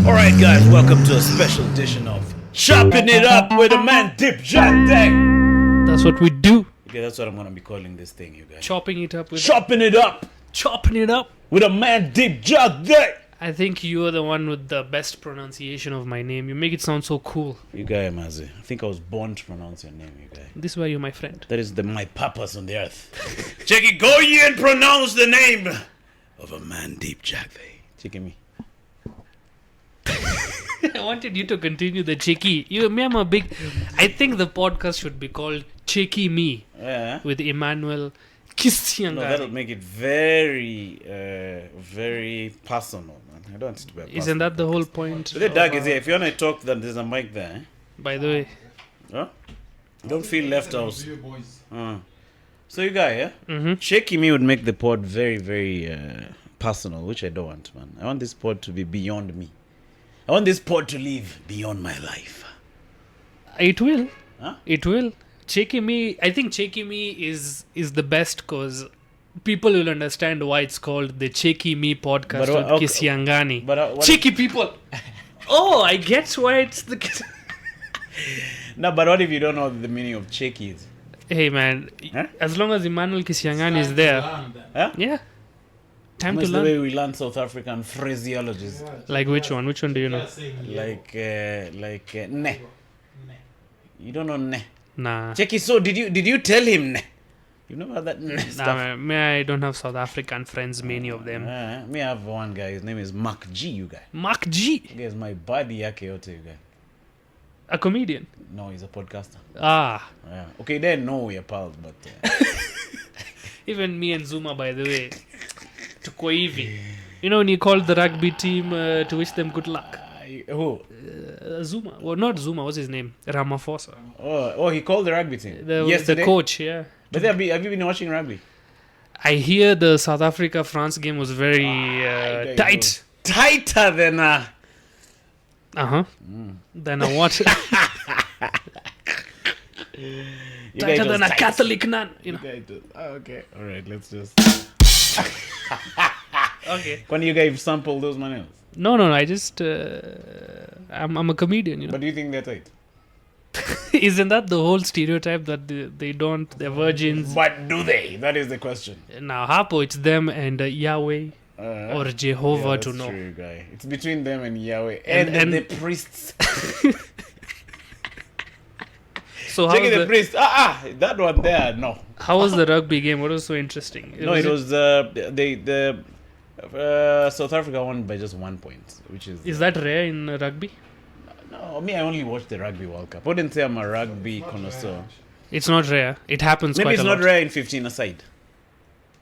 Alright guys, welcome to a special edition of Chopping It Up with Amaandeep Jagde. That's what we do. Okay, that's what I'm gonna be calling this thing, you guys. Chopping it up with Chopping it up with Amaandeep Jagde. I think you're the one with the best pronunciation of my name. You make it sound so cool. You guys, Mazi. I think I was born to pronounce your name, you guys. This is why you're my friend. That is my purpose on the earth. Check it, go ye and pronounce the name of Amaandeep Jagde. Check me. I wanted you to continue the cheeky. I think the podcast should be called Cheeky Me with Emmanuel Kisiangani. No, that'll make it very, very personal, man. I don't want it to be a personal. Isn't that the whole point? The dog is here. If you want to talk, then there's a mic there. Eh? By the way. Huh? Don't feel left out. So you guys, yeah? Mm-hmm. Shaky Me would make the pod very, very personal, which I don't want, man. I want this pod to be beyond me. I want this pod to live beyond my life. It will. Huh? It will. Cheeky Me, I think Cheeky Me is the best because people will understand why it's called the Cheeky Me podcast with Kisiangani. Cheeky people. Oh, I get why it's the... No, but what if you don't know the meaning of cheeky is? Hey, man. Huh? As long as Emmanuel Kisiangani is there. Huh? Yeah. Time That's to the learn. way we learn South African phraseologies. Like which one? Which one do you know? Like ne. You don't know ne. Nah. Checky, so did you tell him ne? You know about that ne stuff? Nah, I don't have South African friends, many of them. Me, I have one guy. His name is Mark G, you guy. Mark G? You guys, my buddy yake yote, you guy. A comedian? No, he's a podcaster. Ah. Yeah. Okay, they know we're pals, but... Even me and Zuma, by the way. Tuko hivi. You know when he called the rugby team to wish them good luck? Who? Zuma. Well, not Zuma. What's his name? Ramaphosa. Oh, he called the rugby team. The coach, yeah. But have you been watching rugby? I hear the South Africa-France game was very tight. Tighter than a... Uh-huh. Than a what? Tighter than a Catholic nun. You know. Okay. All right, let's just... Okay. When you guys sample those manuals? No. I just... I'm a comedian, you know. But do you think they're tight? Isn't that the whole stereotype that they're virgins? But do they? That is the question. Now, Hapo, it's them and Yahweh or Jehovah to know. True, guy. It's between them and Yahweh and the priests. So how the priest. That one there, no. How was the rugby game? What was so interesting? It was South Africa won by just 1 point, which is... Is that rare in rugby? No, I only watched the Rugby World Cup. I wouldn't say I'm a rugby connoisseur. It's not rare. It happens Maybe quite a lot. Maybe it's not rare in 15 aside.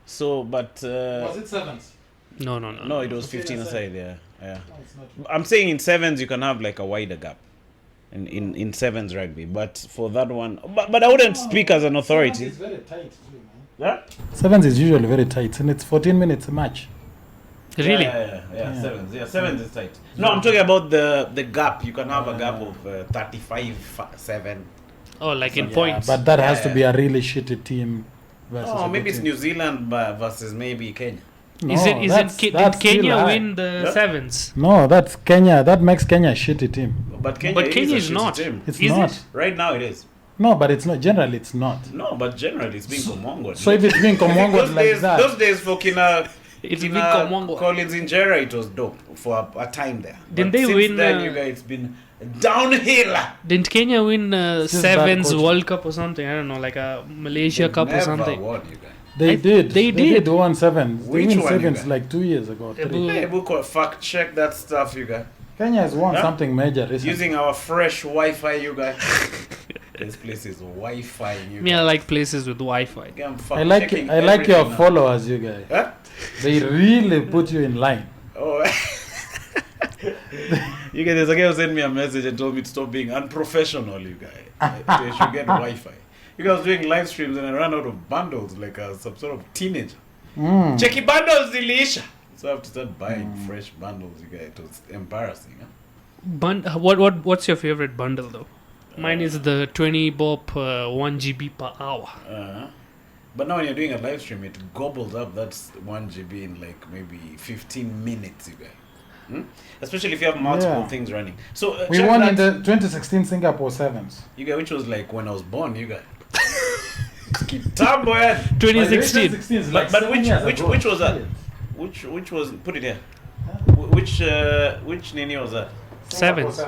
So, but... was it sevens? No. No, it was 15 aside, yeah. No, I'm saying in sevens you can have like a wider gap. In sevens rugby. But for that one... But I wouldn't speak as an authority. It's very tight too, Yeah? man. Sevens is usually very tight, and it's 14 minutes a match. Really? Yeah. Sevens. Yeah, sevens is tight. No, I'm talking about the gap. You can have a gap of 35-7. Oh, like in points. But that has to be a really shitty team versus... Oh, maybe it's New Zealand versus maybe Kenya. No, did Kenya win the sevens? No, that's Kenya. That makes Kenya a shitty team. But Kenya is not. Team. It's is not. It? Right now it is. No, but it's not. Generally, it's not. No, but generally it's being Komongo. So if it's being Komongo like that... Those days for It's been Komongo. Collins Injera, it was dope for a time there. Didn't they win? Then you guys, it's been downhill. Didn't Kenya win sevens World Cup or something? I don't know, like a Malaysia Cup or something. Won, you guys. They did. They did. They won sevens. Which they won one, sevens like 2 years ago. Hey, we'll fact check that stuff, you guys. Kenya has won something major recently. Using our fresh Wi-Fi, you guys. This place is Wi-Fi, you guys. I like places with Wi-Fi. I like your followers, you guys. Huh? They really put you in line. Oh. You guys, there's a guy who sent me a message and told me to stop being unprofessional, you guys. They should get Wi-Fi. You guys doing live streams and I ran out of bundles like some sort of teenager. Checky bundles, Delisha. So I have to start buying fresh bundles, you guys. It was embarrassing. Huh? What's your favorite bundle though? Mine is the 20 bob 1 GB per hour. But now when you're doing a live stream, it gobbles up that 1 GB in like maybe 15 minutes, you guys. Especially if you have multiple Yeah. things running. So We check won that. in the 2016 Singapore Sevens. You guys, which was like when I was born. You guys. Kitambo, yeah. 2016. is But which was that? Which was put it here? Which Nini was that? Sevens.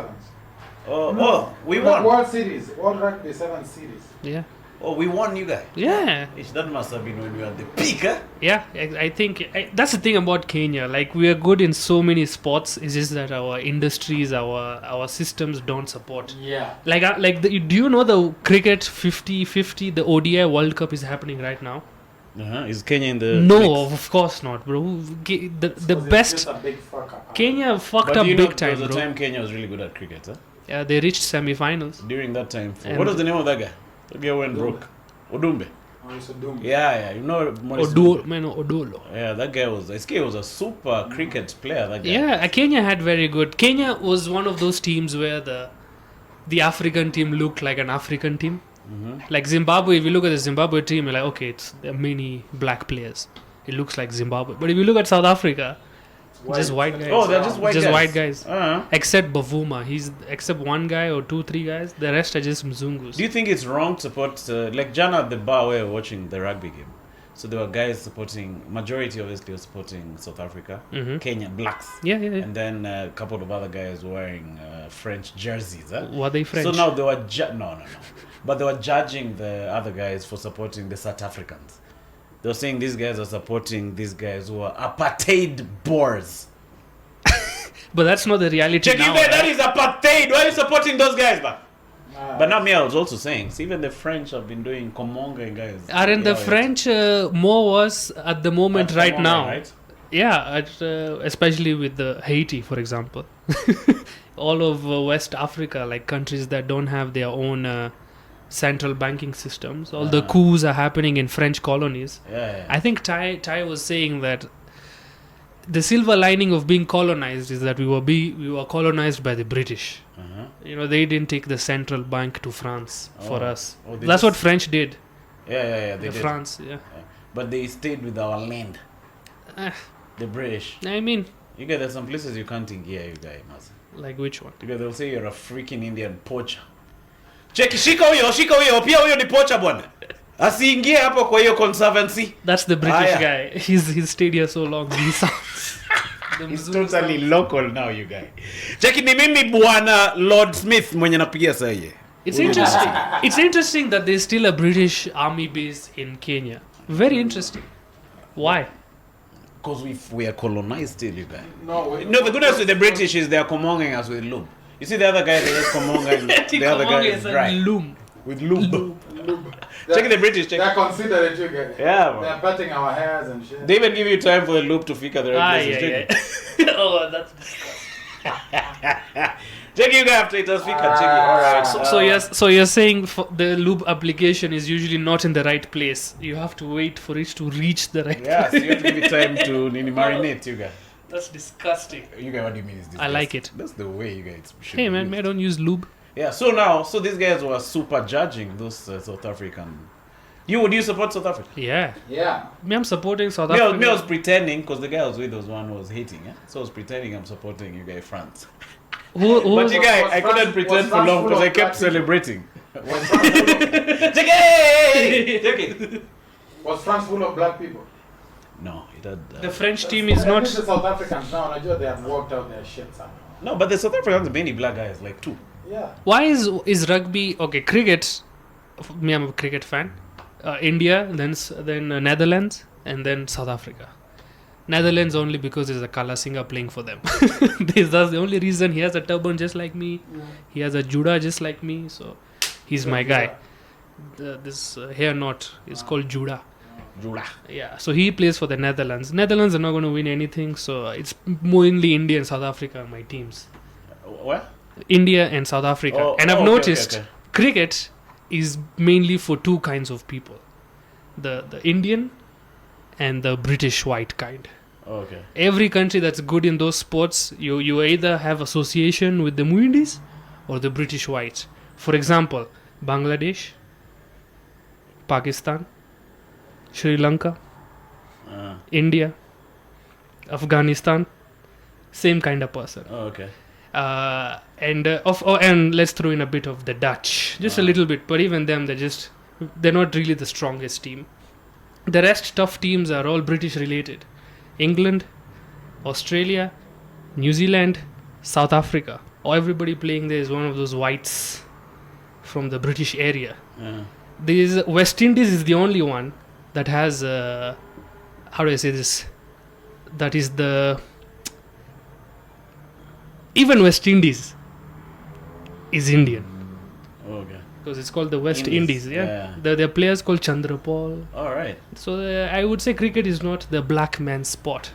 We won. World Series, World Rugby 7 Series. Yeah. Oh, we won, you guys. Yeah. That must have been when we were at the peak, huh? Yeah, I think that's the thing about Kenya. Like, we are good in so many sports. It's just that our industries, our systems don't support. Yeah. Do you know the cricket 50-50, the ODI World Cup is happening right now? Is Kenya in the No, mix? of course not, bro. The best. A big fuck up. Kenya fucked But up you know, big time, there was bro. a time Kenya was really good at cricket, huh? Yeah, they reached semi-finals. During that time. And- What was the name of that guy? That guy went broke. Odumbe. Odumbe. Yeah. You know Maurice Odumbe? Odolo. Yeah, that guy was... SK was a super cricket player, that guy. Yeah, Kenya had very good. Kenya was one of those teams where the African team looked like an African team. Like Zimbabwe, if you look at the Zimbabwe team, you're like, okay, there are many black players. It looks like Zimbabwe. But if you look at South Africa, just white guys. Oh, they're just white guys. white guys. Uh-huh. Except Bavuma. Except one guy or 2-3 guys. The rest are just Mzungus. Do you think it's wrong to support... like Jana at the bar where we were watching the rugby game. So there were guys supporting... Majority obviously was supporting South Africa. Kenya, blacks. Yeah. And then a couple of other guys wearing French jerseys. Huh? Were they French? So now they were... No. But they were judging the other guys for supporting the South Africans. They were saying these guys are supporting these guys who are apartheid boars. But that's not the reality Check now. you there, that right? is apartheid. Why are you supporting those guys, man? But now me, I was also saying, see, even the French have been doing Komonga guys. Aren't the French more worse at the moment right Komonga, now? Right? Yeah, especially with the Haiti, for example. All of West Africa, like countries that don't have their own central banking systems. All the coups are happening in French colonies. Yeah. I think Tai was saying that the silver lining of being colonized is that we were colonized by the British. You know, they didn't take the central bank to France for us. That's what French did. Yeah. They did. France, yeah. But they stayed with our land. The British. I mean, You guys, there's some places you can't think here, you guys. like which one? Because they'll say you're a freaking Indian poacher. Check, shika huyo, pia huyo ni poacher bwana. Asiingie hapo kwa hiyo conservancy. That's the British guy. He's stayed here so long. He sounds. He's totally local now, you guys. Check, ni mimi bwana Lord Smith mwenye napigia saa hii. It's interesting. It's interesting that there's still a British army base in Kenya. Very interesting. Why? Because we are colonized still, you guys. No, The goodness with the British is they are commonging us with lube. You see the other guy, they just comonging. The other guy is dry. Loom. With lube. Check the British, check. They're considerate, you guys. Yeah, bro. They're patting our hairs and shit. They even give you time for the loop to figure the right places. Yeah. Oh, that's Check you guys after it has fika. Check it. Alright. So you're saying the loop application is usually not in the right place. You have to wait for it to reach the right Yeah, so place. you have to give it time to marinate, you guys. That's disgusting. You guys, what do you mean is this? I like it. That's the way you guys should Hey be man, used. I don't use lube. Yeah, so these guys were super judging those South African. Would you support South Africa? Yeah. Yeah. Me, I'm supporting South Me, Africa. I was pretending, because the guy I was with was one who was hating, yeah? So I was pretending I'm supporting you guys, France. Who But was- you guys, was I couldn't France- pretend was for France long full because of I kept black people? celebrating. Was France full of, Check it! Check it! was France full of black people? No, it had. the French team is At not. least the South Africans now, Nigeria, they have worked out their shit somehow. No, but the South Africans are many black guys, like two. Yeah. Why is rugby okay? Cricket. Me, I'm a cricket fan. India, then Netherlands, and then South Africa. Netherlands only because there's a Kala singer playing for them. That's the only reason. He has a turban just like me. He has a juda just like me. So he's my guy. This hair knot is called juda. Jula. Yeah. So he plays for the Netherlands. Netherlands are not going to win anything. So it's mainly India and South Africa are my teams. What? India and South Africa. Oh, And I've okay, noticed okay. cricket is mainly for two kinds of people. The Indian and the British white kind. Okay. Every country that's good in those sports, you either have association with the Muindis or the British whites. For example, Bangladesh, Pakistan, Sri Lanka, India, Afghanistan, Same kind of person. Oh, okay. And let's throw in a bit of the Dutch, just a little bit. But even them, they're not really the strongest team. The rest tough teams are all British related. England, Australia, New Zealand, South Africa. Everybody playing there is one of those whites from the British area. West Indies is the only one that has how do I say this? That is even West Indies is Indian. Okay. Because it's called the West Indies. Yeah. There are players called Chandrapal. All right. So I would say cricket is not the black man's sport.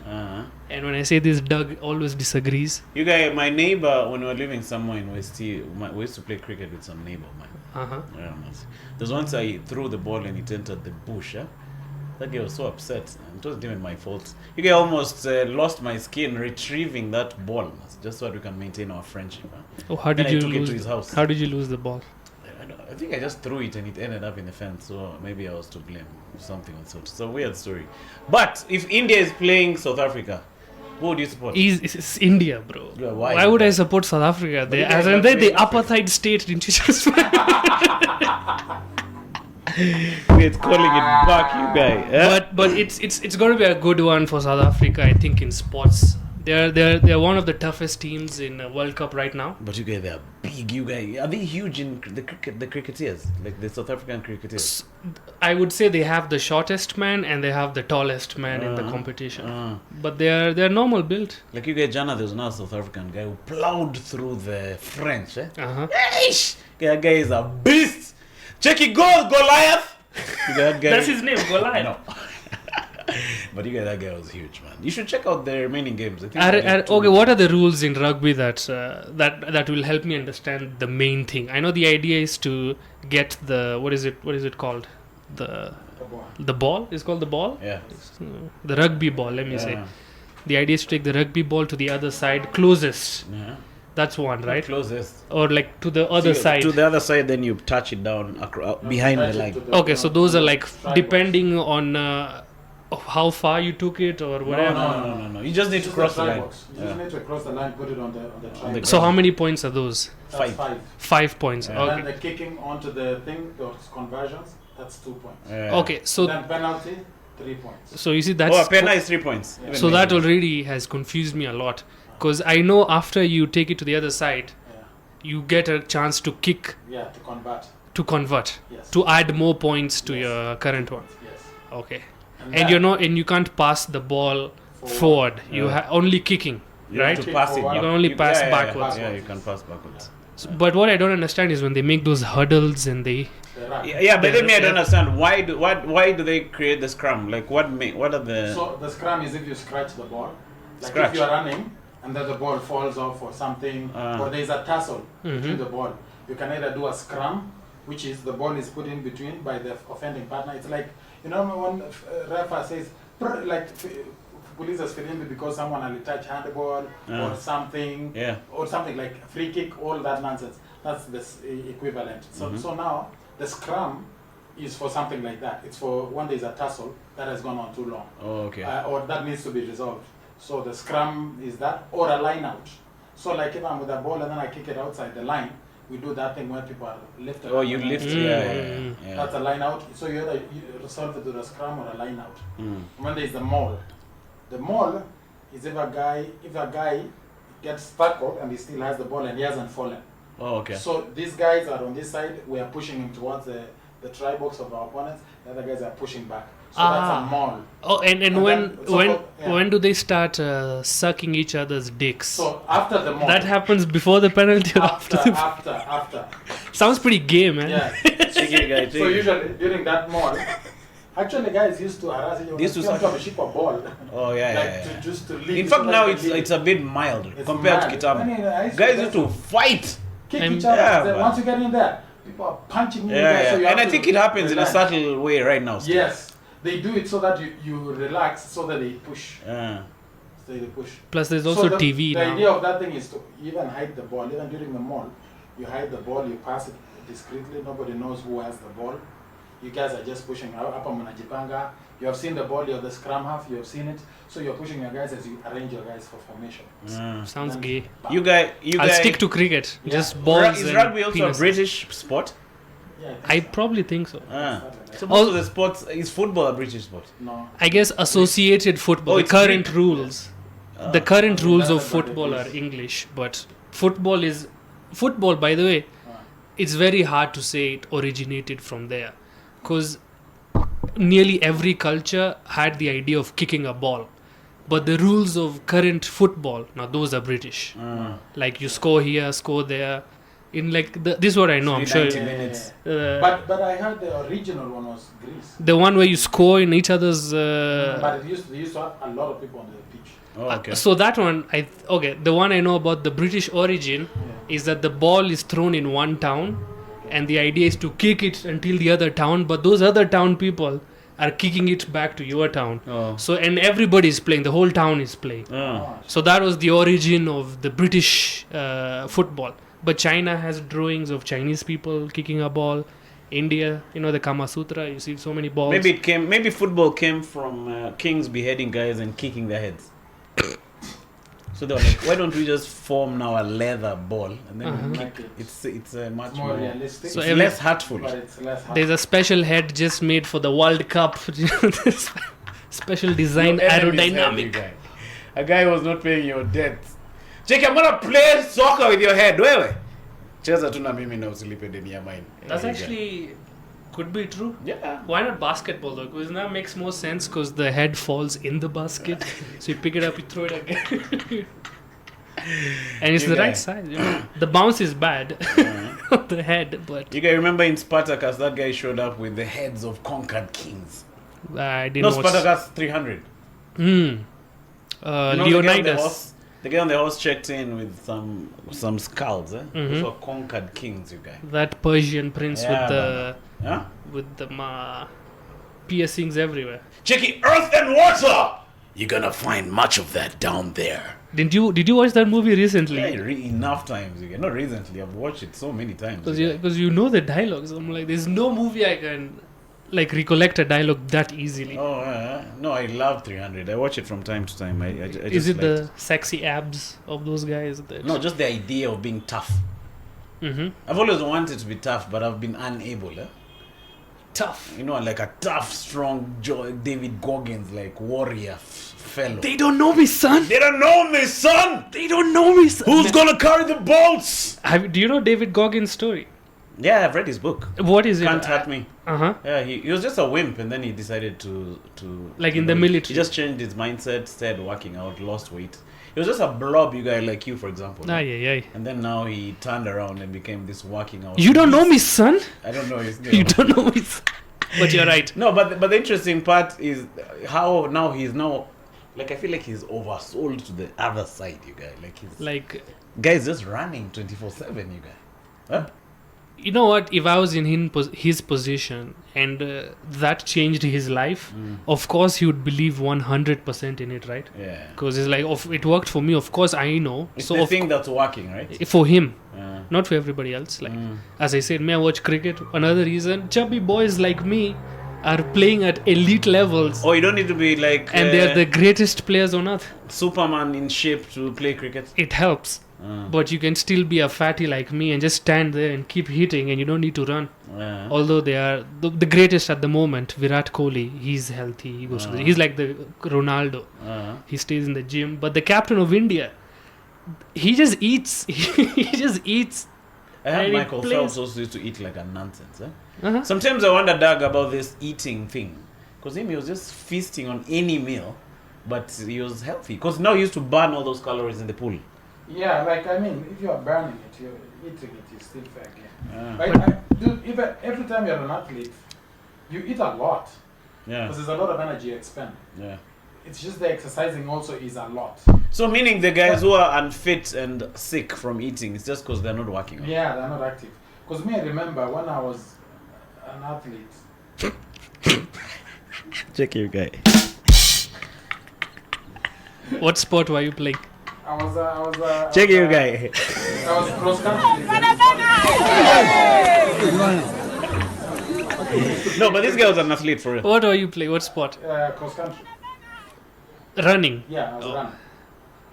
And when I say this, Doug always disagrees. You guys, my neighbor, when we were living somewhere in West Hill, we used to play cricket with some neighbor, man. There's once I threw the ball and it entered the bush. That guy was so upset. It wasn't even my fault. You guys almost lost my skin retrieving that ball, just so that we can maintain our friendship. How did you took lose? It to his house. How did you lose the ball? I think I just threw it and it ended up in the fence. So maybe I was to blame. Something of sort. It's a weird story. But if India is playing South Africa, who would you support? It's India, bro. Yeah, why would I support South Africa? They the apartheid state, didn't you just? It's calling it back, you guys. But it's going to be a good one for South Africa, I think, in sports. They're one of the toughest teams in World Cup right now. But you guys, they're big. You guys, are they huge in the cricketers, like the South African cricketers? I would say they have the shortest man and they have the tallest man in the competition. But they're normal built. Like you guys, Jana, there was another South African guy who plowed through the French. Eish! That guy is a beast. Check it, Goliath. That guy, that's his name, Goliath. I know. But you guys, that guy was huge, man. You should check out the remaining games. I think okay, what are the rules in rugby that will help me understand the main thing? I know the idea is to get the what is it called? The ball is called the ball. Yeah. The rugby ball. Let me say. The idea is to take the rugby ball to the other side, closest. That's one, right? Closest. Or like to the other side. To the other side, then you touch it down behind the line. Okay, so those are like depending on how far you took it or whatever. No. You just need to cross the line. You just need to cross the line, put it on the triangle. So how many points are those? That's 5 points. Yeah. Okay. And then the kicking onto the thing, those conversions, that's 2 points. Okay, so then penalty, 3 points. So you see that's a penalty is 3 points. Yeah. So that already has confused me a lot, because I know after you take it to the other side, you get a chance to kick. Yeah, to convert. Yes. To add more points to your current one. Yes. Okay. And you can't pass the ball forward. You only kicking, you right? have to pass it. You can only pass backwards. Yeah, you can pass backwards. So, but what I don't understand is when they make those hurdles and they. But then I don't understand why do they create the scrum? Like what are the? So the scrum is if you scratch the ball, like if you are running and then the ball falls off or something, or there is a tussle between the ball. You can either do a scrum, which is the ball is put in between by the offending partner. It's like, you know, when referee says, like police is filling because someone will touch handball or something, or something like free kick, all that nonsense. That's the equivalent. So now the scrum is for something like that. It's for when there's a tussle that has gone on too long, or that needs to be resolved. So the scrum is that, or a line out. So like if I'm with a ball and then I kick it outside the line, we do that thing where people are lifted. Oh, you lift, yeah. That's a line out. So you either resolve it to the scrum or a line out. When there is the maul is if a guy gets tackled and he still has the ball and he hasn't fallen. Oh, okay. So these guys are on this side. We are pushing him towards the try box of our opponents. The other guys are pushing back. So that's a maul. Oh, and when do they start sucking each other's dicks? So after the maul. That happens before the penalty or after? After. Sounds pretty gay, man. Yeah. So usually during that maul, actually guys used to harass you. Used to ship a ball. Oh yeah. Just to leave. In fact, now it's a bit mild compared to Kitambo. Guys used to fight. Kick each other. Once you get in there, people are punching you. So and I think it happens in a subtle way right now. Still. Yes. They do it so that you relax, so that they push. So they push. Plus, there's also TV now. The idea of that thing is to even hide the ball. Even during the maul, you hide the ball, you pass it discreetly. Nobody knows who has the ball. You guys are just pushing. Hapa mnajipanga, You have seen the ball, you're the scrum half, you have seen it. So you're pushing your guys as you arrange your guys for formation. Sounds gay. You guys, I'll stick to cricket. Yeah. Just balls. Is and rugby also penises. a British sport? Yeah, I probably think so. So most of the sports, is football a British sport? No. I guess associated football. Oh, The it's current Greek. rules. The current rules of That's what it football are is. English, but football is football. By the way, it's very hard to say it originated from there, because nearly every culture had the idea of kicking a ball, but the rules of current football now those are British. Like you score here, score there. In like this is what I know. I'm sure 90 minutes. But I heard the original one was Greece. the one where you score in each other's. But they used to have a lot of people on the pitch. Oh, okay. So that one, the one I know about the British origin is that the ball is thrown in one town, and the idea is to kick it until the other town, but those other town people are kicking it back to your town. Oh. So and everybody is playing, the whole town is playing. Oh. So that was the origin of the British football. But China has drawings of Chinese people kicking a ball. India, the Kama Sutra, you see so many balls. Maybe football came from kings beheading guys and kicking their heads. So they were like, why don't we just form now a leather ball and then we kick? It's a much It's more realistic. So it's less hurtful. But it's less hard. There's a special head just made for the World Cup. Special design, Your enemy's head, aerodynamic. you guy. A guy was not paying your debts. Jake, I'm gonna play soccer with your head. Wewe. Cheza tu na mimi na usilipe deni ya mine. That's Yeah, actually could be true. yeah. Why not basketball though? Because that makes more sense because the head falls in the basket. So you pick it up, you throw it again. And it's You the guy. right size. The bounce is bad of the head, but You guys remember in Spartacus that guy showed up with the heads of conquered kings. I didn't No, watch. Spartacus 300. Hmm. Leonidas. The guy on the horse checked in with some skulls. Those Mhm. were conquered kings, you guys. That Persian prince Yeah, with the piercings everywhere. Checky, earth and water! You're gonna find much of that down there. Did you watch that movie recently? Yeah, enough times. You guys. Not recently. I've watched it so many times. Because you know the dialogues. I'm like, there's no movie I can recollect a dialogue that easily. Oh, no, I love 300. I watch it from time to time. I just Is it liked the sexy abs of those guys? No, just the idea of being tough. Mm-hmm. I've always wanted to be tough, but I've been unable. Tough. Like a tough, strong David Goggins, like warrior fellow. They don't know me, son. They don't know me, son! They don't know me, son. Who's gonna carry the bolts? Do you know David Goggins' story? Yeah, I've read his book. What is it? Can't Hurt Me. Uh-huh. Yeah, he was just a wimp, and then he decided to In the military. He just changed his mindset, started working out, lost weight. He was just a blob, you guy like you, for example. Yeah. And then now he turned around and became this working out. You don't know me, son. I don't know his name. You don't know me, son. But you're right. No, but the interesting part is how now he's I feel like he's oversold to the other side, you guys. Guy's just running 24/7, you guys. Huh? You know what? If I was in his position and that changed his life, of course he would believe 100% in it, right? Yeah. Because it's like, it worked for me. Of course I know. It's So the thing that's working, right? for him, Yeah. not for everybody else. As I said, may I watch cricket? Another reason, chubby boys like me are playing at elite levels. Oh, you don't need to be like And they're the greatest players on earth. Superman in shape to play cricket. It helps. But you can still be a fatty like me and just stand there and keep hitting, and you don't need to run. Yeah. Although they are the greatest at the moment, Virat Kohli, he's healthy. He goes to he's like the Ronaldo. He stays in the gym. But the captain of India, he just eats. He just eats. I heard And he Michael plays- Phelps also used to eat like a nonsense. Uh-huh. Sometimes I wonder, Doug, about this eating thing. Because he was just feasting on any meal, but he was healthy. Because now he used to burn all those calories in the pool. Yeah, if you are burning it, you're eating it, you still fat again. Yeah. Every time you're an athlete, you eat a lot. Yeah. Because there's a lot of energy you expend. Yeah. It's just the exercising also is a lot. So meaning the guys who are unfit and sick from eating, it's just because they're not working. Out. Yeah, they're not active. Because I remember when I was an athlete. Check your guy. What sport were you playing? I was Check your guy. I was cross country. No, but this guy was an athlete for real. What are you playing? What sport? Cross country. Running. Yeah, I was running.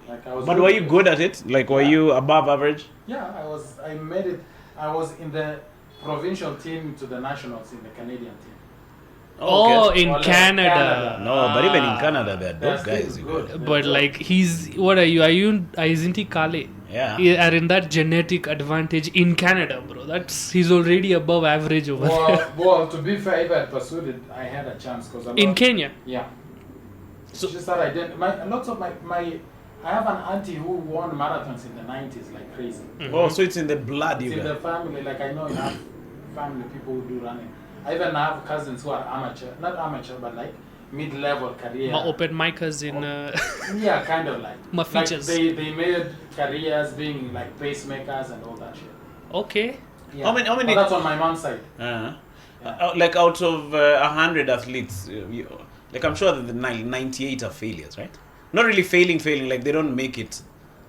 Like I was. But were you good at it? Like, were you above average? Yeah, I was. I made it. I was in the provincial team to the nationals in the Canadian team. Oh, Okay. in Well, Canada. No, but even in Canada, they're dope They're guys. still You guys. good. But like what are you? Isn't he Kale? Yeah. Are in that genetic advantage in Canada, bro. He's already above average over there. Well, to be fair, if I had pursued it, I had a chance because In Kenya. Yeah. So- It's just that I didn't. Lots of my I have an auntie who won marathons in the 90s like crazy. Oh, so it's in the blood, It's you in the guys. family. Like I know enough family people who do running. I even have cousins who are not amateur, but like mid-level career. My open micers in. Yeah, kind of like. My Like features. they made careers being like pacemakers and all that shit. Okay. Yeah. How many- But that's on my mom's side. Uh-huh. Yeah. Like out of 100 athletes, like I'm sure that the 98 are failures, right? Not really failing, like they don't make it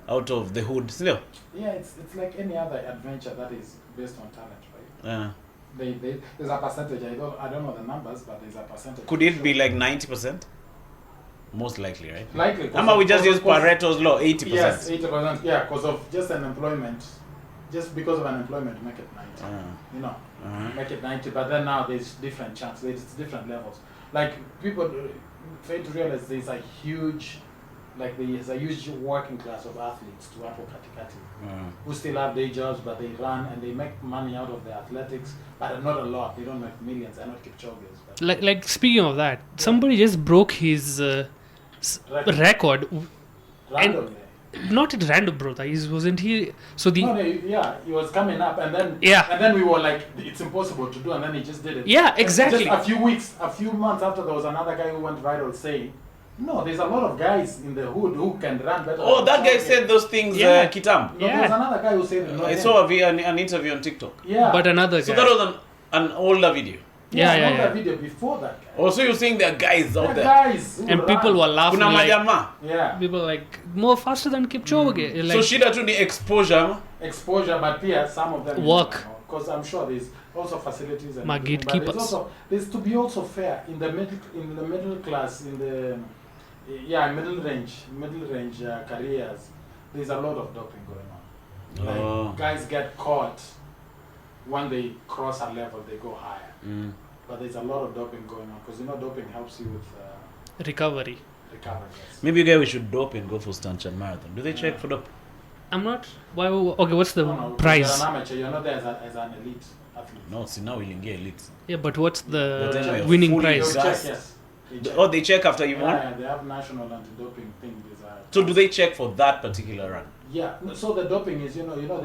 out of the hood still. Yeah, it's like any other adventure that is based on talent, right? There's a percentage. I don't know the numbers, but there's a percentage. Could it be like 90%? Most likely, right? Likely. How about we just use Pareto's law, 80%? Yes, 80%. Yeah, because of just unemployment. Just because of unemployment, make it 90. You know, make it 90. But then now there's different chances. There's different levels. Like people fail to realize there's a huge working class of athletes to hapo katikati who still have day jobs, but they run and they make money out of the athletics, but not a lot. They don't make millions. They're not Kipchoge's. But Like speaking of that, somebody just broke his record. randomly. Not at random, bro. Wasn't he? So the He was coming up, and then and then we were like, it's impossible to do, and then he just did it. Yeah, And exactly. Just a few months after, there was another guy who went viral saying, "No, there's a lot of guys in the hood who can run better." Oh, than that guy Kipchoge." said those things, Yeah. Kitam. No, there was another guy who said it. I saw an interview on TikTok. Yeah, But another So guy. that was an older video. Yeah. That video before that guy. Also, you're saying there are guys out there. Guys who And run. people were laughing Kuna like majama. Yeah, people like more faster than Kipchoge. So Like shida tu ni exposure. exposure, but yeah, some of them Work. because I'm sure there's also facilities and My everything, but gatekeepers. there's to be also fair in the middle class, in the middle range careers. There's a lot of doping going on. Like guys get caught when they cross a level, they go higher. But there's a lot of doping going on because doping helps you with recovery. recovery. Yes. Maybe you guys we should dope and go for Stanchard Marathon. Do they check for dope? I'm not. Why? Okay, what's the No, prize? You're an amateur. You're not there as an elite athlete. No, see now we'll get elite. Yeah, but what's But then the we're winning fully They'll prize? done. check, Guys. yes. They check. Oh, they check after you won? Yeah, they have national anti-doping thing. So do they check for that particular run? Yeah. So the doping is, they don't.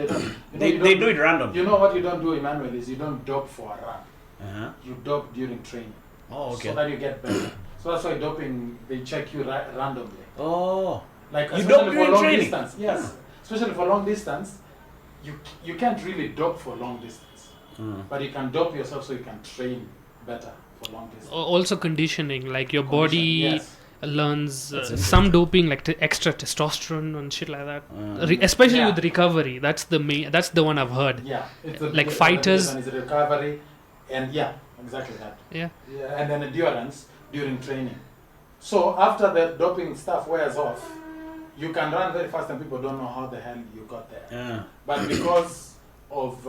They do it random. You know what you don't do, Emmanuel, is you don't dope for a run. Uh-huh. You dope during training. Oh, okay. So that you get better. So that's why doping, they check you randomly. Oh. Like You especially dope for during long training? distance. Yes. Especially for long distance, you can't really dope for long distance. But you can dope yourself so you can train better for long distance. Also conditioning, like your body Yes. learns That's some doping, like extra testosterone and shit like that. Especially Yeah. with recovery, that's the main. That's the one I've heard. Yeah. It's Like fighters. It's recovery, and exactly that. Yeah. And then endurance during training. So after the doping stuff wears off, you can run very fast and people don't know how the hell you got there. Yeah. But because of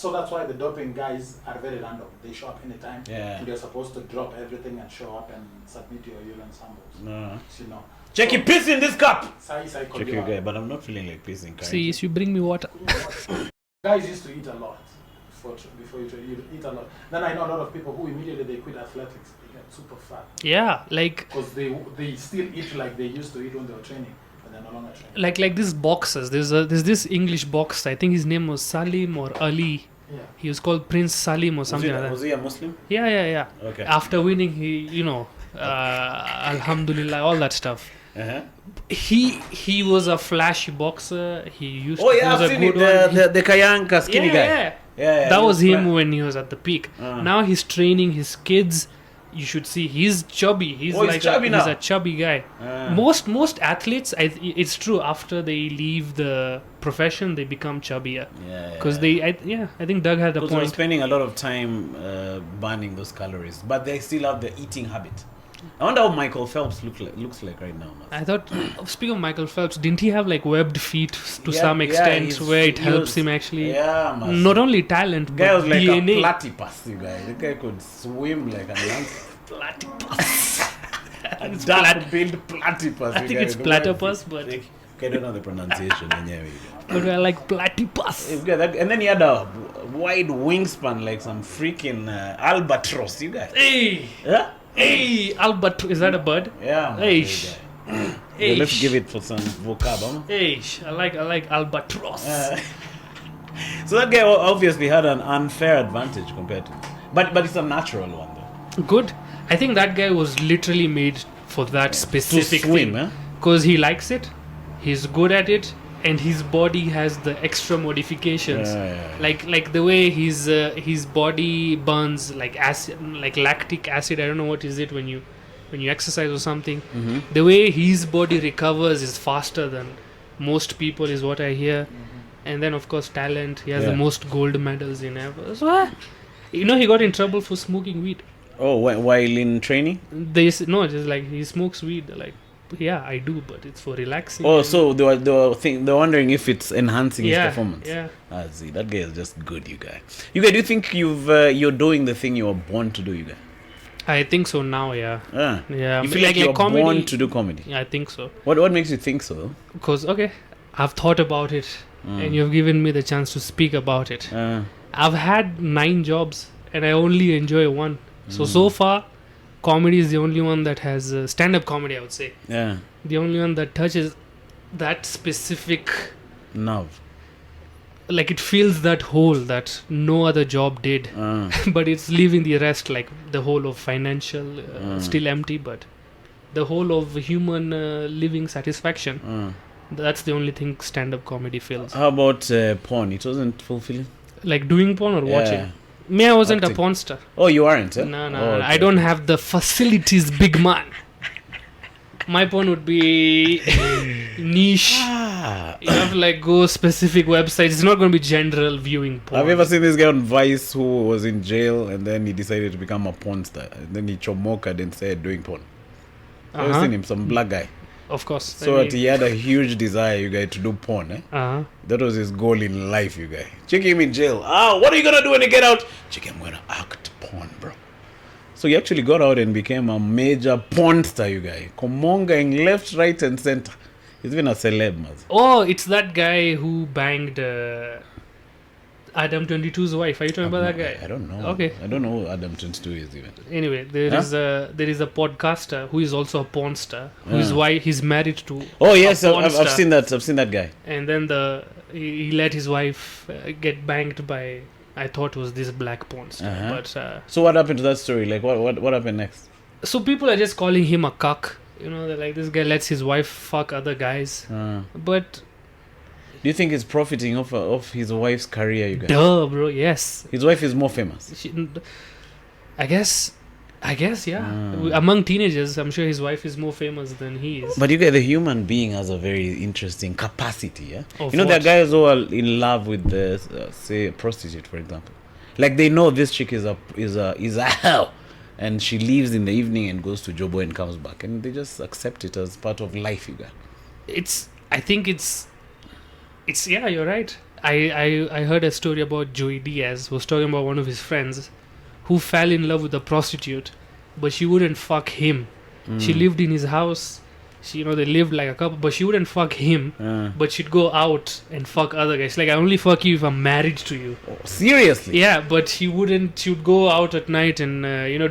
so that's why the doping guys are very random. They show up anytime. Yeah. And they're supposed to drop everything and show up and submit your urine samples. No. You know. Check your piss in this cup. Check Check your guy, but I'm not feeling like pissing. See, you bring me water. Guys used to eat a lot before you train. You eat a lot. Then I know a lot of people who immediately they quit athletics. They get super fat Yeah, like because they still eat like they used to eat when they were training, but they're no longer training. like these boxers. There's this English boxer. I think his name was Salim or Ali. Yeah. He was called Prince Salim or something like that. Was he a Muslim? Yeah. Okay. After winning, he Alhamdulillah, all that stuff. Uh-huh. He was a flashy boxer. He used Oh to, yeah, he was I've a seen good it. one. The Kayanka skinny guy. Yeah. Yeah, That he was him fine. when he was at the peak. Uh. Now he's training his kids. you should see he's chubby. He's he's chubby now. He's a chubby guy. Most athletes, it's true, after they leave the profession, they become chubbier. Because I think Doug had a point. They're spending a lot of time burning those calories, but they still have the eating habit. I wonder how Michael Phelps looks like right now. I thought, speaking of Michael Phelps, didn't he have like webbed feet to some extent where it helps him actually? Yeah, man. Not only talent, guy but was like DNA. a platypus, you guys. The guy could swim like an ant. Platypus. A dark-billed platypus. I think it's platypus, but I don't know the pronunciation. But I like platypus. And then he had a wide wingspan like some freaking albatross, you guys. Hey! Yeah? Hey! Albatross. Is that a bird? Yeah. Hey! Hey, let's give it for some vocab. Hey! I like albatross. So that guy obviously had an unfair advantage compared to me. But it's a natural one though. Good. I think that guy was literally made for that specific to swim, thing. Because he likes it, he's good at it, and his body has the extra modifications. Like the way his body burns like acid, like lactic acid. I don't know what is it when you exercise or something. Mm-hmm. The way his body recovers is faster than most people, is what I hear. And then of course talent. He has the most gold medals in ever. So he got in trouble for smoking weed. Oh, while in training? Just like he smokes weed. Like, yeah, I do, but it's for relaxing. Oh, so they were wondering if it's enhancing his performance. Yeah. I see. That guy is just good, you guy. You guys, do you think you're doing the thing you were born to do, you guy? I think so now. Yeah. Yeah. You feel like you're comedy, born to do comedy? Yeah, I think so. What makes you think so? Because I've thought about it, and you've given me the chance to speak about it. I've had 9 jobs, and I only enjoy one. So far, comedy is the only one that has stand-up comedy, I would say. Yeah. The only one that touches that specific nerve. Like it fills that hole that no other job did. But it's leaving the rest, like the whole of financial still empty, but the whole of human living satisfaction. That's the only thing stand-up comedy fills. How about porn? It wasn't fulfilling? Like doing porn or watching? Me, I wasn't a porn star. Oh, you aren't? No. Okay. I don't have the facilities, big man. My porn would be niche. You have to like go specific websites. It's not going to be general viewing porn. Have you ever seen this guy on Vice who was in jail and then he decided to become a porn star? And then he chomoked and started doing porn. Have you seen him? Some black guy. Of course. So he had a huge desire, you guys, to do porn. That was his goal in life, you guys. Check him in jail. What are you going to do when you get out? Check him, I'm going to act porn, bro. So he actually got out and became a major porn star, you guys. Komongaing left, right, and center. He's been a celeb, man. Oh, it's that guy who banged Adam 22's wife. Are you talking about that guy? I don't know. Okay. I don't know who Adam 22 is even. Anyway, there is a podcaster who is also a porn star. Whose wife he's married to. Oh yes, I've seen that. I've seen that guy. And then he let his wife get banged by, I thought it was this black porn star. But so what happened to that story? Like what happened next? So people are just calling him a cuck. They're like, this guy lets his wife fuck other guys. But do you think he's profiting off his wife's career, you guys? Duh, bro, yes. His wife is more famous. I guess, yeah. Among teenagers, I'm sure his wife is more famous than he is. But you get the human being has a very interesting capacity, yeah? There are guys who are in love with the, say, a prostitute, for example. Like, they know this chick is a hell. And she leaves in the evening and goes to Jobo and comes back. And they just accept it as part of life, you guys. I think it's yeah, you're right. I heard a story about Joey Diaz, who was talking about one of his friends who fell in love with a prostitute, but she wouldn't fuck him. She lived in his house. They lived like a couple, but she wouldn't fuck him. But she'd go out and fuck other guys. Like, I only fuck you if I'm married to you. Oh, seriously? Yeah, but she wouldn't. She would go out at night and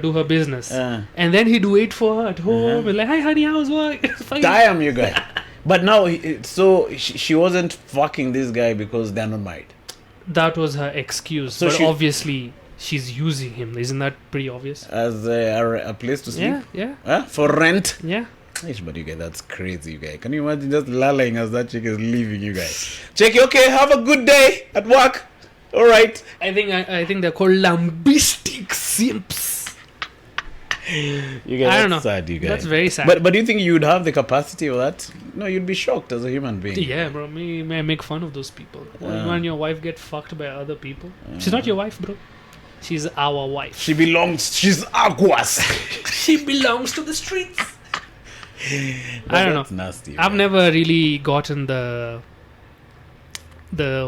do her business. And then he'd wait for her at home and like, hi honey, how's work? Damn, you guys. But now, so she wasn't fucking this guy because they're not married. That was her excuse. So but obviously, she's using him. Isn't that pretty obvious? As a place to sleep? Yeah. For rent? Yeah. But you guys, that's crazy, you guys. Can you imagine just lolling as that chick is leaving, you guys? Check, okay, have a good day at work. All right. I think they're called lambistic simps. You guys, I don't know. Sad, you guys. That's very sad. But do you think you'd have the capacity of that? No, you'd be shocked as a human being. Yeah, bro. May I make fun of those people? You want your wife get fucked by other people? She's not your wife, bro. She's our wife. She's aguas. She belongs to the streets. I don't know. Nasty. I've never really gotten the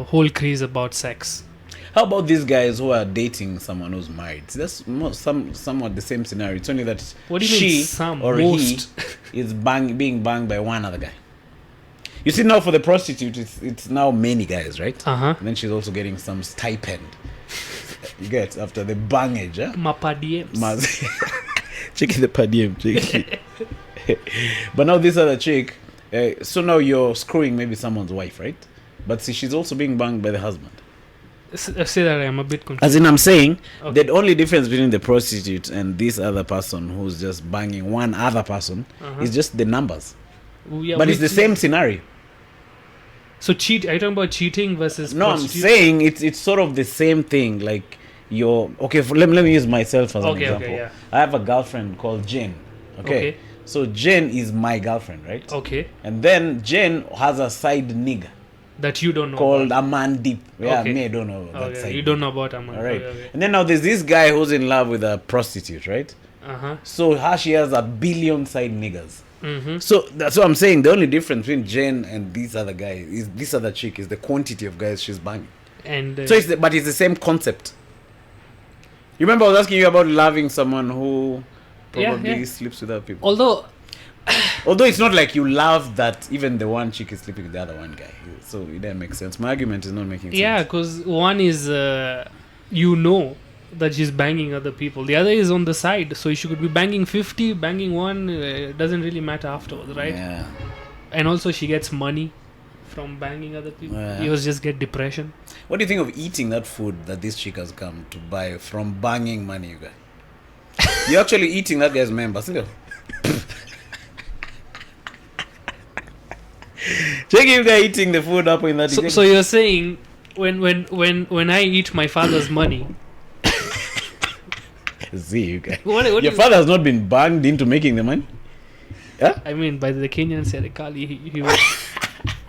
whole craze about sex. How about these guys who are dating someone who's married? That's somewhat the same scenario. It's only that What do you mean some? or Most? he is being banged by one other guy. You see, now for the prostitute, it's now many guys, right? Uh-huh. And then she's also getting some stipend. You get after the bangage, huh? My per diems. Check the per diem. Check. But now this other chick, so now you're screwing maybe someone's wife, right? But see, she's also being banged by the husband. Say that I'm a bit confused. As in, I'm saying, Okay. the only difference between the prostitute and this other person who's just banging one other person is just the numbers. Yeah, But it's the same scenario. So are you talking about cheating versus No, I'm prostitute? saying it's sort of the same thing. Like let me use myself as an Okay, example. yeah. I have a girlfriend called Jen. Okay. So Jen is my girlfriend, right? Okay. And then Jen has a side nigga That you don't know called about. Amaandeep. Yeah, Okay. me, I don't know that Okay. side. You don't know about Aman. All right. Okay. And then now there's this guy who's in love with a prostitute, right? Uh-huh. So she has a billion side niggas. Mm-hmm. So that's what I'm saying. The only difference between Jen and this other guy is this other chick is the quantity of guys she's banging. And So it's the same concept. You remember I was asking you about loving someone who probably Yeah. sleeps with other people. although It's not like you love that even the one chick is sleeping with the other one guy. So it doesn't make sense. My argument is not making sense. yeah, because one is that she's banging other people. The other is on the side, so she could be banging 50, banging one. It doesn't really matter afterwards, right? Yeah. And also she gets money from banging other people. Yeah. You just get depression. What do you think of eating that food that this chick has come to buy from banging money, you guys? You're actually eating that guy's member, still. Check if they're eating the food up in that. So you're saying when I eat my father's money, See, you guys. what Your is- father has not been banged into making the money? Yeah? I mean, by the Kenyan serikali, he was.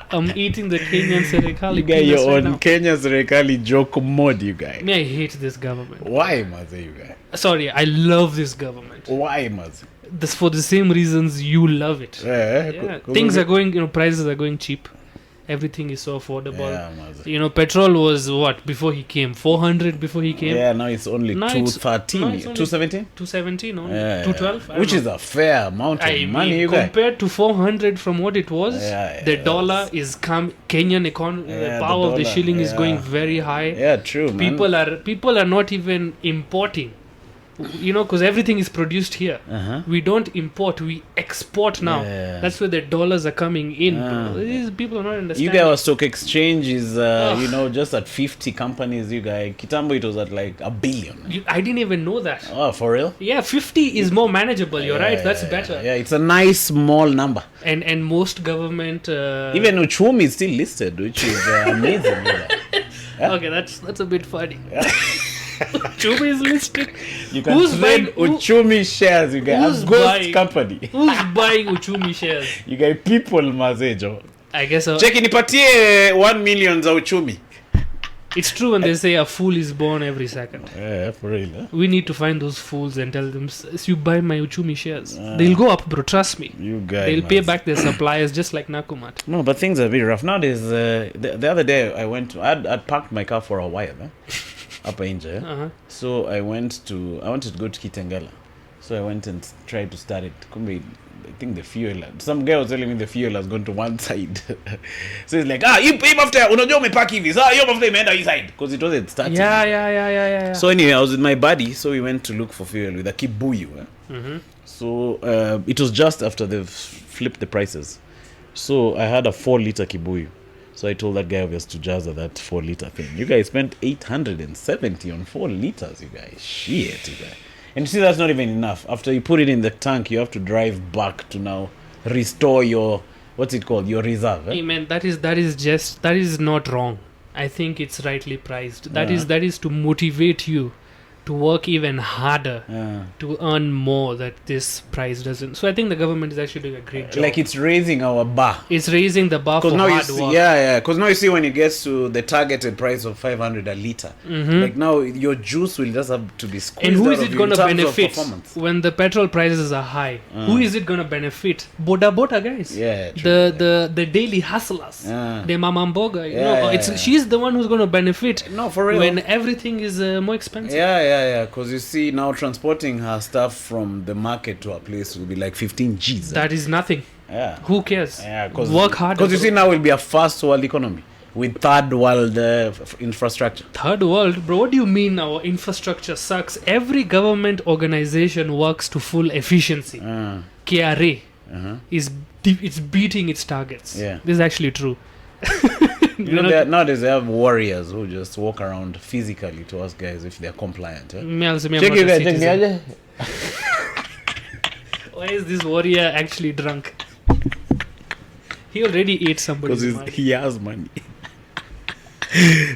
I'm eating the Kenyan serikali. You guys, peanuts you're right on now. Kenya's Rekali joke mode, you guys. Me, I hate this government. Why, Maze, you guys? Sorry, I love this government. Why, Maze? This for the same reasons you love it. Yeah, things are going. Prices are going cheap. Everything is so affordable. Yeah, Maze. Petrol was what before he came? 400 before he came. Yeah, now it's only Now it's- 213, now it's only 217? 270, no? Yeah, 212? which is a fair amount of money, you guys. compared to 400 from what it was, Yeah, the yeah, dollar is Kenyan economy. Yeah, The the power of the dollar, shilling is yeah. going very high. Yeah, true, man. People are not even importing. Because everything is produced here. Uh-huh. We don't import, we export now. Yeah. That's where the dollars are coming in. Ah. Bro. These people are not You understanding. guys, our stock exchange is, Ugh. just at 50 companies, you guys. Kitambo, it was at like 1 billion. I didn't even know that. Oh, for real? Yeah, 50 is more manageable. You're right. That's better. Yeah, it's a nice small number. And most government. Even Uchumi is still listed, which is amazing. You guys. Yeah. Okay, that's a bit funny. Uchumi is listed. You can Who's trade buying- who- Uchumi shares, you guys. who's A ghost buying- company. Who's buying Uchumi shares? You guys, people mazejo. I guess Cheki nipatie 1 million za Uchumi. it's true when they say a fool is born every second. Yeah, for real. Huh? We need to find those fools and tell them, you buy my Uchumi shares. They'll go up, bro. Trust me. You guys. They'll pay back their suppliers just like Nakumat. No, but things are a bit rough. Nowadays, the other day I'd parked my car for a while, up in India. Uh-huh. So I wanted to go to Kitengela. So I went and tried to start it. I think the fuel, some guy was telling me the fuel has gone to one side. So he's like, hii mafuta unajua umepaki hivi. Hiyo mafuta imeenda hii side because it wasn't starting. Yeah. So anyway, I was with my buddy, so we went to look for fuel with a kibuyu. Mm-hmm. So it was just after they've flipped the prices. So I had a 4-liter kibuyu. So I told that guy obviously to jazz that 4-liter thing. You guys spent 870 on 4 liters, you guys. Shit, you guys. And you see, that's not even enough. After you put it in the tank, you have to drive back to now restore your, what's it called, your reserve. Hey man, that is not wrong. I think it's rightly priced. That is to motivate you to work even harder to earn more that this price doesn't. So I think the government is actually doing a great job. Like it's raising our bar. It's raising the bar for now hard you see, work. Yeah. Because now you see when it gets to the targeted price of 500 a liter, like now your juice will just have to be squeezed. And who out is of it going to in terms of benefit performance. when the petrol prices are high? Who is it going to benefit? Boda guys. Yeah. True. The daily hustlers. Yeah. The mamamboga. Yeah. She's the one who's going to benefit. No, for real. When everything is more expensive. Yeah. Because you see now transporting her stuff from the market to a place will be like 15 G's. That is nothing. Yeah. Who cares? Yeah. Work hard. Because you see now will be a first world economy with third world infrastructure. Third world, bro. What do you mean our infrastructure sucks? Every government organization works to full efficiency. KRA it's beating its targets. Yeah. This is actually true. Nowadays they have warriors who just walk around physically to us guys if they're compliant. Check you guys. Why is this warrior actually drunk? He already ate somebody's money. Because he has money.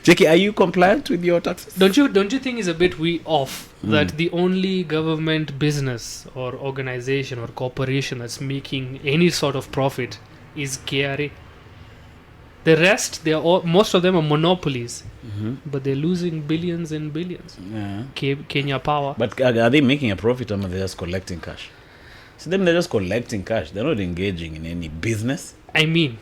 Jackie, are you compliant with your taxes? Don't you think it's a bit off that the only government business or organization or corporation that's making any sort of profit is KRA? The rest, most of them are monopolies, but they're losing billions and billions. Yeah. Kenya Power. But are they making a profit or are they just collecting cash? So them they're just collecting cash. They're not engaging in any business. I mean,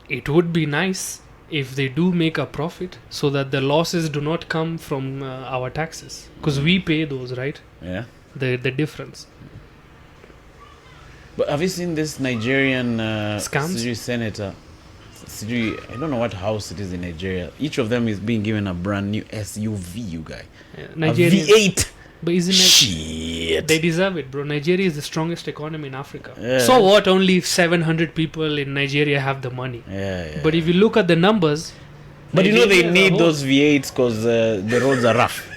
it would be nice if they do make a profit so that the losses do not come from our taxes. Because we pay those, right? Yeah. The difference. But have you seen this Nigerian scams? Senator? I don't know what house it is in Nigeria. Each of them is being given a brand new SUV, you guy. Nigerian. A V8. But isn't it? Shit. They deserve it, bro. Nigeria is the strongest economy in Africa. Yeah. So what? Only 700 people in Nigeria have the money. Yeah. But if you look at the numbers... But Nigeria, you know they need those V8s because the roads are rough.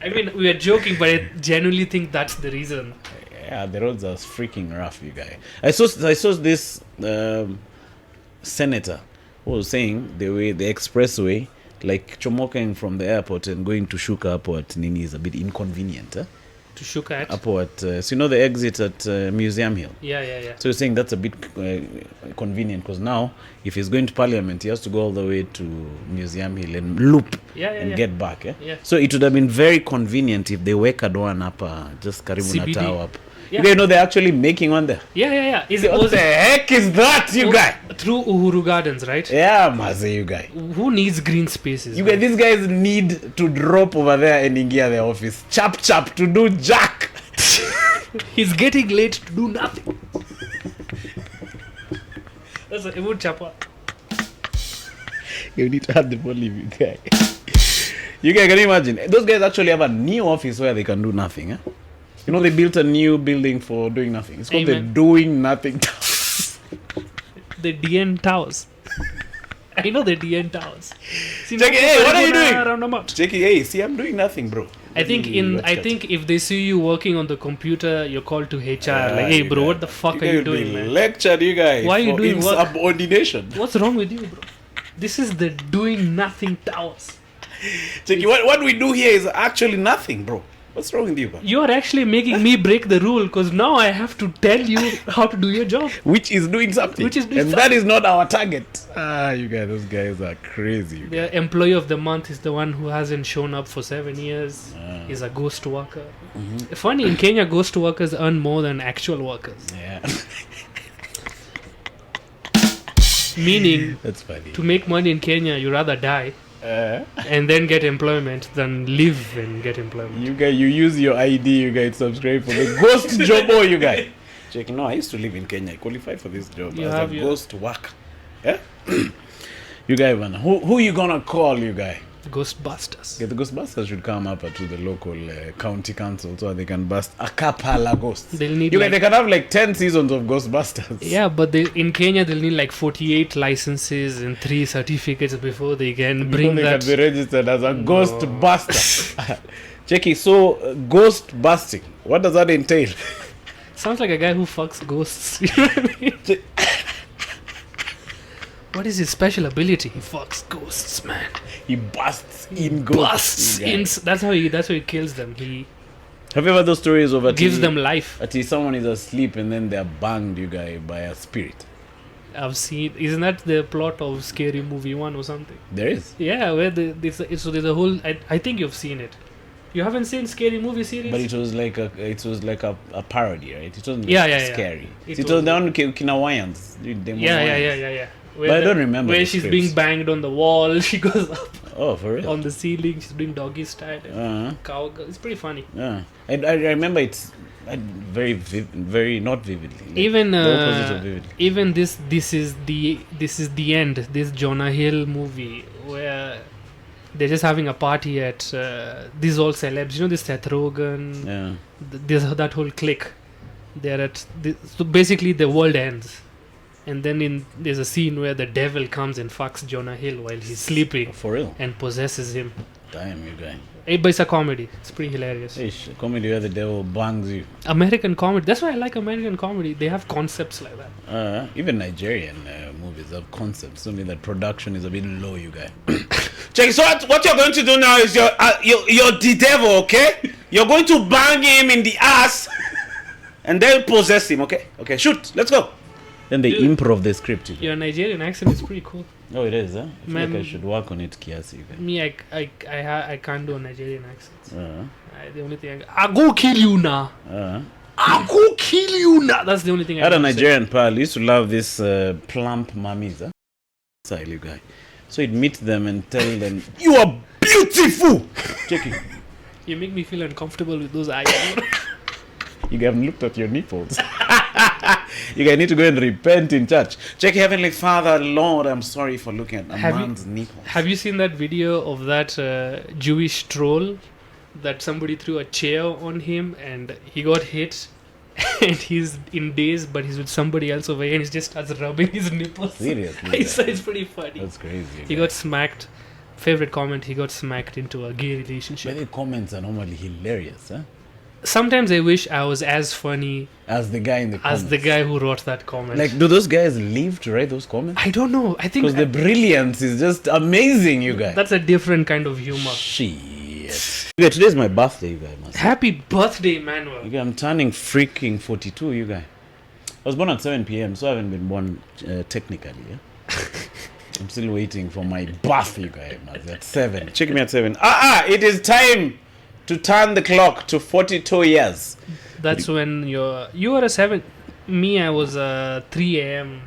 I mean, we are joking, but I genuinely think that's the reason. Yeah, the roads are freaking rough, you guys. I saw this senator who was saying the expressway, like chomoking from the airport and going to Shuka Airport, Nini, is a bit inconvenient. To Shuka at? Airport. So you know the exit at Museum Hill? Yeah. So you're saying that's a bit convenient because now, if he's going to Parliament, he has to go all the way to Museum Hill and loop and get back. Yeah. So it would have been very convenient if they wake one up just Karibu na Tower up. Yeah. You know they're actually making one there. Yeah. What the heck is that, you guy? Through Uhuru Gardens, right? Yeah, Maze, you guy. Who needs green spaces? You guys, these guys need to drop over there and ingia their office. Chap to do jack. He's getting late to do nothing. That's a good chapa. You need to have the volume, you guy. You guys, can you imagine? Those guys actually have a new office where they can do nothing. Eh? You know, they built a new building for doing nothing. It's called the Doing Nothing Towers. The DN Towers. I know the DN Towers. Jackie, hey, what are you doing? Jackie, hey, see, I'm doing nothing, bro. I think if they see you working on the computer, you're called to HR. Like, hey, bro, what the fuck are you doing, man? Lectured, you guys. Why are you doing work? Subordination. What's wrong with you, bro? This is the Doing Nothing Towers. Jackie, what we do here is actually nothing, bro. What's wrong with you, man? You are actually making me break the rule because now I have to tell you how to do your job. Which is doing something. That is not our target. You guys, those guys are crazy. The employee of the month is the one who hasn't shown up for 7 years. He's a ghost worker. Funny, in Kenya, ghost workers earn more than actual workers. Yeah. Meaning, that's funny. To make money in Kenya, you rather die. And then get employment than live and get employment. You guys, you use your ID, you guys subscribe for the ghost job, you guys. Check, no, I used to live in Kenya. I qualified for this job as a ghost worker. Yeah? You guys, man, who you gonna call, you guys? Ghostbusters. Yeah, the Ghostbusters should come up to the local county council so they can bust a couple of ghosts. They'll need they can have like 10 seasons of Ghostbusters. Yeah, but in Kenya they'll need like 48 licenses and 3 certificates before they can bring that. They can be registered as a Ghostbuster. Checky, so ghost busting, what does that entail? Sounds like a guy who fucks ghosts. You know what I mean? What is his special ability? He fucks ghosts, man. He busts in ghosts. That's how he kills them. He have you heard those stories of gives them life. Someone is asleep and then they're banged, you guys, by a spirit. I've seen. Isn't that the plot of Scary Movie 1 or something? There is. Yeah, where there's a whole. I think you've seen it. You haven't seen Scary Movie series? But it was like a parody, right? It wasn't scary. It was down Kinawaians. Yeah. But I don't remember. Where she's being banged on the wall, she goes up. Oh, for real? On the ceiling, she's doing doggy style. Cowgirl. It's pretty funny. Yeah, I remember it's very not vividly. Even the opposite of vividly. Even this is the end. This Jonah Hill movie where they're just having a party at these all celebs. You know, this Seth Rogen. Yeah. That whole clique. They're at so basically the world ends. And then there's a scene where the devil comes and fucks Jonah Hill while he's sleeping. For real? And possesses him. Damn, you guy. But it's a comedy. It's pretty hilarious. A comedy where the devil bangs you. American comedy. That's why I like American comedy. They have concepts like that. Even Nigerian movies have concepts. Only that production is a bit low, you guy. Check. So what you're going to do now is you're the devil, okay? You're going to bang him in the ass and then possess him, okay? Okay, shoot. Let's go. Then the improv the script. Your Nigerian accent is pretty cool. Oh, it is, huh? I feel like I should work on it, Kiasi. Me, I can't do a Nigerian accent. The only thing I go kill you now. I go kill you now. That's the only thing I had a Nigerian pal. He used to love this plump mummies, huh? Silent guy. So he'd meet them and tell them, "You are beautiful." Check it. You make me feel uncomfortable with those eyes. You haven't looked at your nipples. You guys need to go and repent in church. Check, Heavenly Father, Lord, I'm sorry for looking at a man's nipples. Have you seen that video of that Jewish troll that somebody threw a chair on him and he got hit and he's in daze, but he's with somebody else over here and he just starts rubbing his nipples? Seriously? It's pretty funny. That's crazy. He got smacked. Favorite comment, he got smacked into a gay relationship. But the comments are normally hilarious, huh? Sometimes I wish I was as funny as the guy in the comments. As the guy who wrote that comment. Like, do those guys live to write those comments? I don't know. I think because the brilliance is just amazing, you guys. That's a different kind of humor. Shit. Yeah, today's my birthday, you guys. Happy birthday, Manuel. You guys, I'm turning freaking 42, you guys. I was born at 7 p.m., so I haven't been born technically. Yeah? I'm still waiting for my birth, you guys. At 7. Check me at 7. It is time to turn the clock to 42 years. That's when you were a 7. Me, I was a 3 a.m.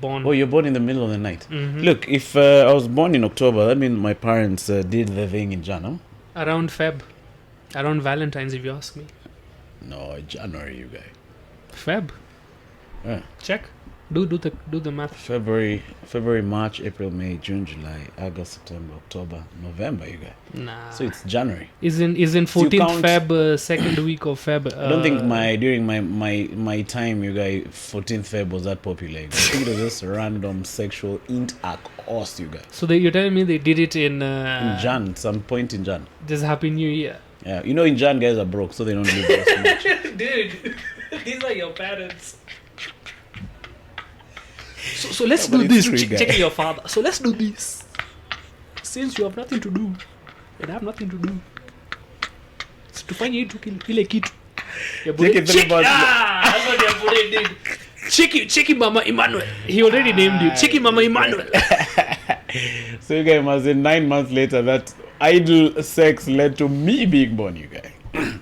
Born. Oh, you're born in the middle of the night. Mm-hmm. Look, if I was born in October, that means my parents did the thing in January. Around Feb. Around Valentine's, if you ask me. No, January, you guys. Feb. Yeah. Check. Do the math. February, March, April, May, June, July, August, September, October, November, you guys. Nah. So it's January. Isn't 14th Feb second week of Feb? I don't think during my time, you guys, 14th Feb was that popular. I think it was just random sexual intercourse, you guys. So you're telling me they did it in Jan, some point in Jan. Just Happy New Year. Yeah, you know in Jan guys are broke, so they don't live as much. Dude, these are your parents. So let's do this. Check your father. So let's do this. Since you have nothing to do, and I have nothing to do, it's to find you to kill a kid. That's what your buddy did. Checky Mama Emmanuel. He already named you. Checky Mama Emmanuel. So you guys must say 9 months later that idle sex led to me being born, you guys.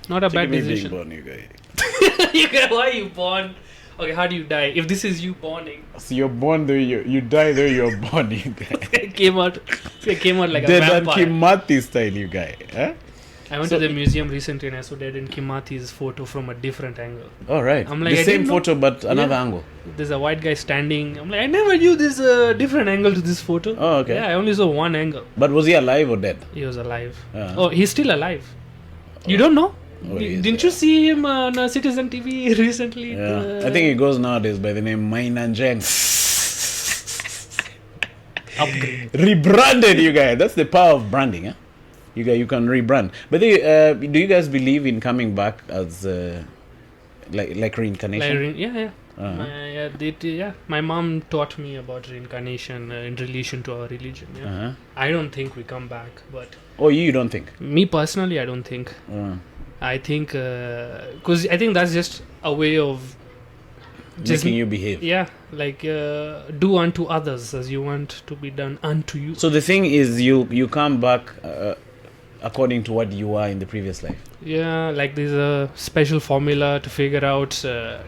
Not a bad decision. Being born, you guys. You guys, why are you born? Okay, how do you die? If this is you borning. So you're born though you die though you're born, you guys. It came out like a vampire. Kimati style, you guys. Huh? I went to the museum recently and I saw Dead and Kimati's photo from a different angle. Oh, right. I'm like, the same photo but another angle. There's a white guy standing. I'm like, I never knew there's a different angle to this photo. Oh, okay. Yeah, I only saw one angle. But was he alive or dead? He was alive. Uh-huh. Oh, he's still alive. You don't know? Oh, Didn't you see him on Citizen TV recently? Yeah. I think he goes nowadays by the name Mainanjeng. Upgrade. Rebranded, you guys. That's the power of branding, huh? You guys, you can rebrand. But do you guys believe in coming back as like reincarnation? Yeah. My mom taught me about reincarnation in relation to our religion. Yeah. I don't think we come back, but you don't think? Me personally, I don't think. I think because I think that's just a way of just making you behave. Yeah, like do unto others as you want to be done unto you. So the thing is, you come back according to what you are in the previous life. Yeah, like there's a special formula to figure out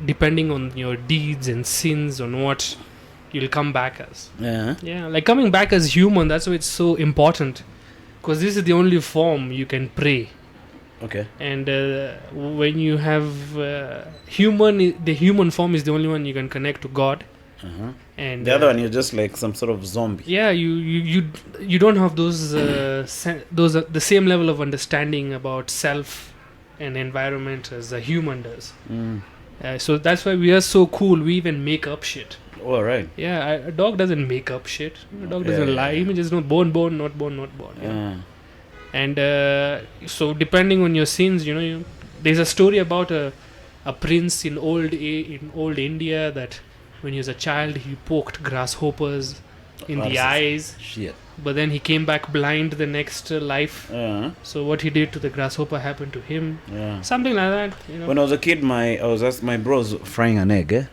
depending on your deeds and sins on what you'll come back as. Yeah, like coming back as human, that's why it's so important, because this is the only form you can pray. Okay. And when you have the human form is the only one you can connect to God. And the other one, you're just like some sort of zombie. Yeah, you don't have those the same level of understanding about self and environment as a human does. So that's why we are so cool. We even make up shit. Oh, right. Yeah, a dog doesn't make up shit. A dog doesn't lie. He just know born, not born. Yeah. And so depending on your sins, there's a story about a prince in old India that when he was a child he poked grasshoppers in the eyes. Shit. But then he came back blind the next life. So what he did to the grasshopper happened to him. Something like that. When I was a kid, my bro was frying an egg.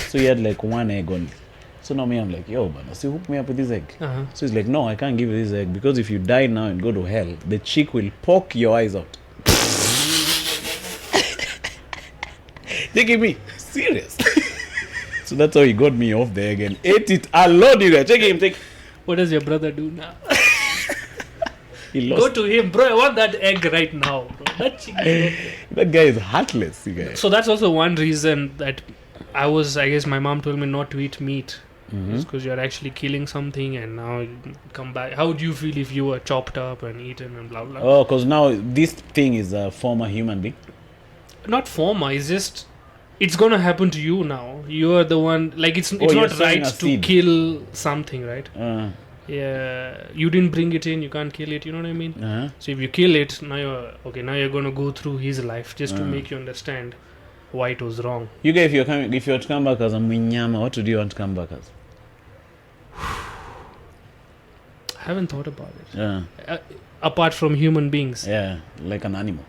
So he had like one egg only. So now I'm like, yo, man, so hook me up with this egg. So he's like, no, I can't give you this egg because if you die now and go to hell, the chick will poke your eyes out. Taking me serious. So that's how he got me off the egg and ate it alone. You guys, check him. What does your brother do now? He lost. Go to him, bro. I want that egg right now, bro. That guy is heartless, you guys. So that's also one reason that I guess my mom told me not to eat meat. Because you're actually killing something and now you come back. How would you feel if you were chopped up and eaten and blah blah? Oh, because now this thing is a former human being. Not former, it's just it's gonna happen to you now. You are the one, like it's not right to kill something, right? Yeah, you didn't bring it in, you can't kill it, you know what I mean? So if you kill it, now you're gonna go through his life just to make you understand why it was wrong. You guys, if you were to come back as a Mwinyama, what would you want to come back as? I haven't thought about it. Apart from human beings. Yeah, like an animal.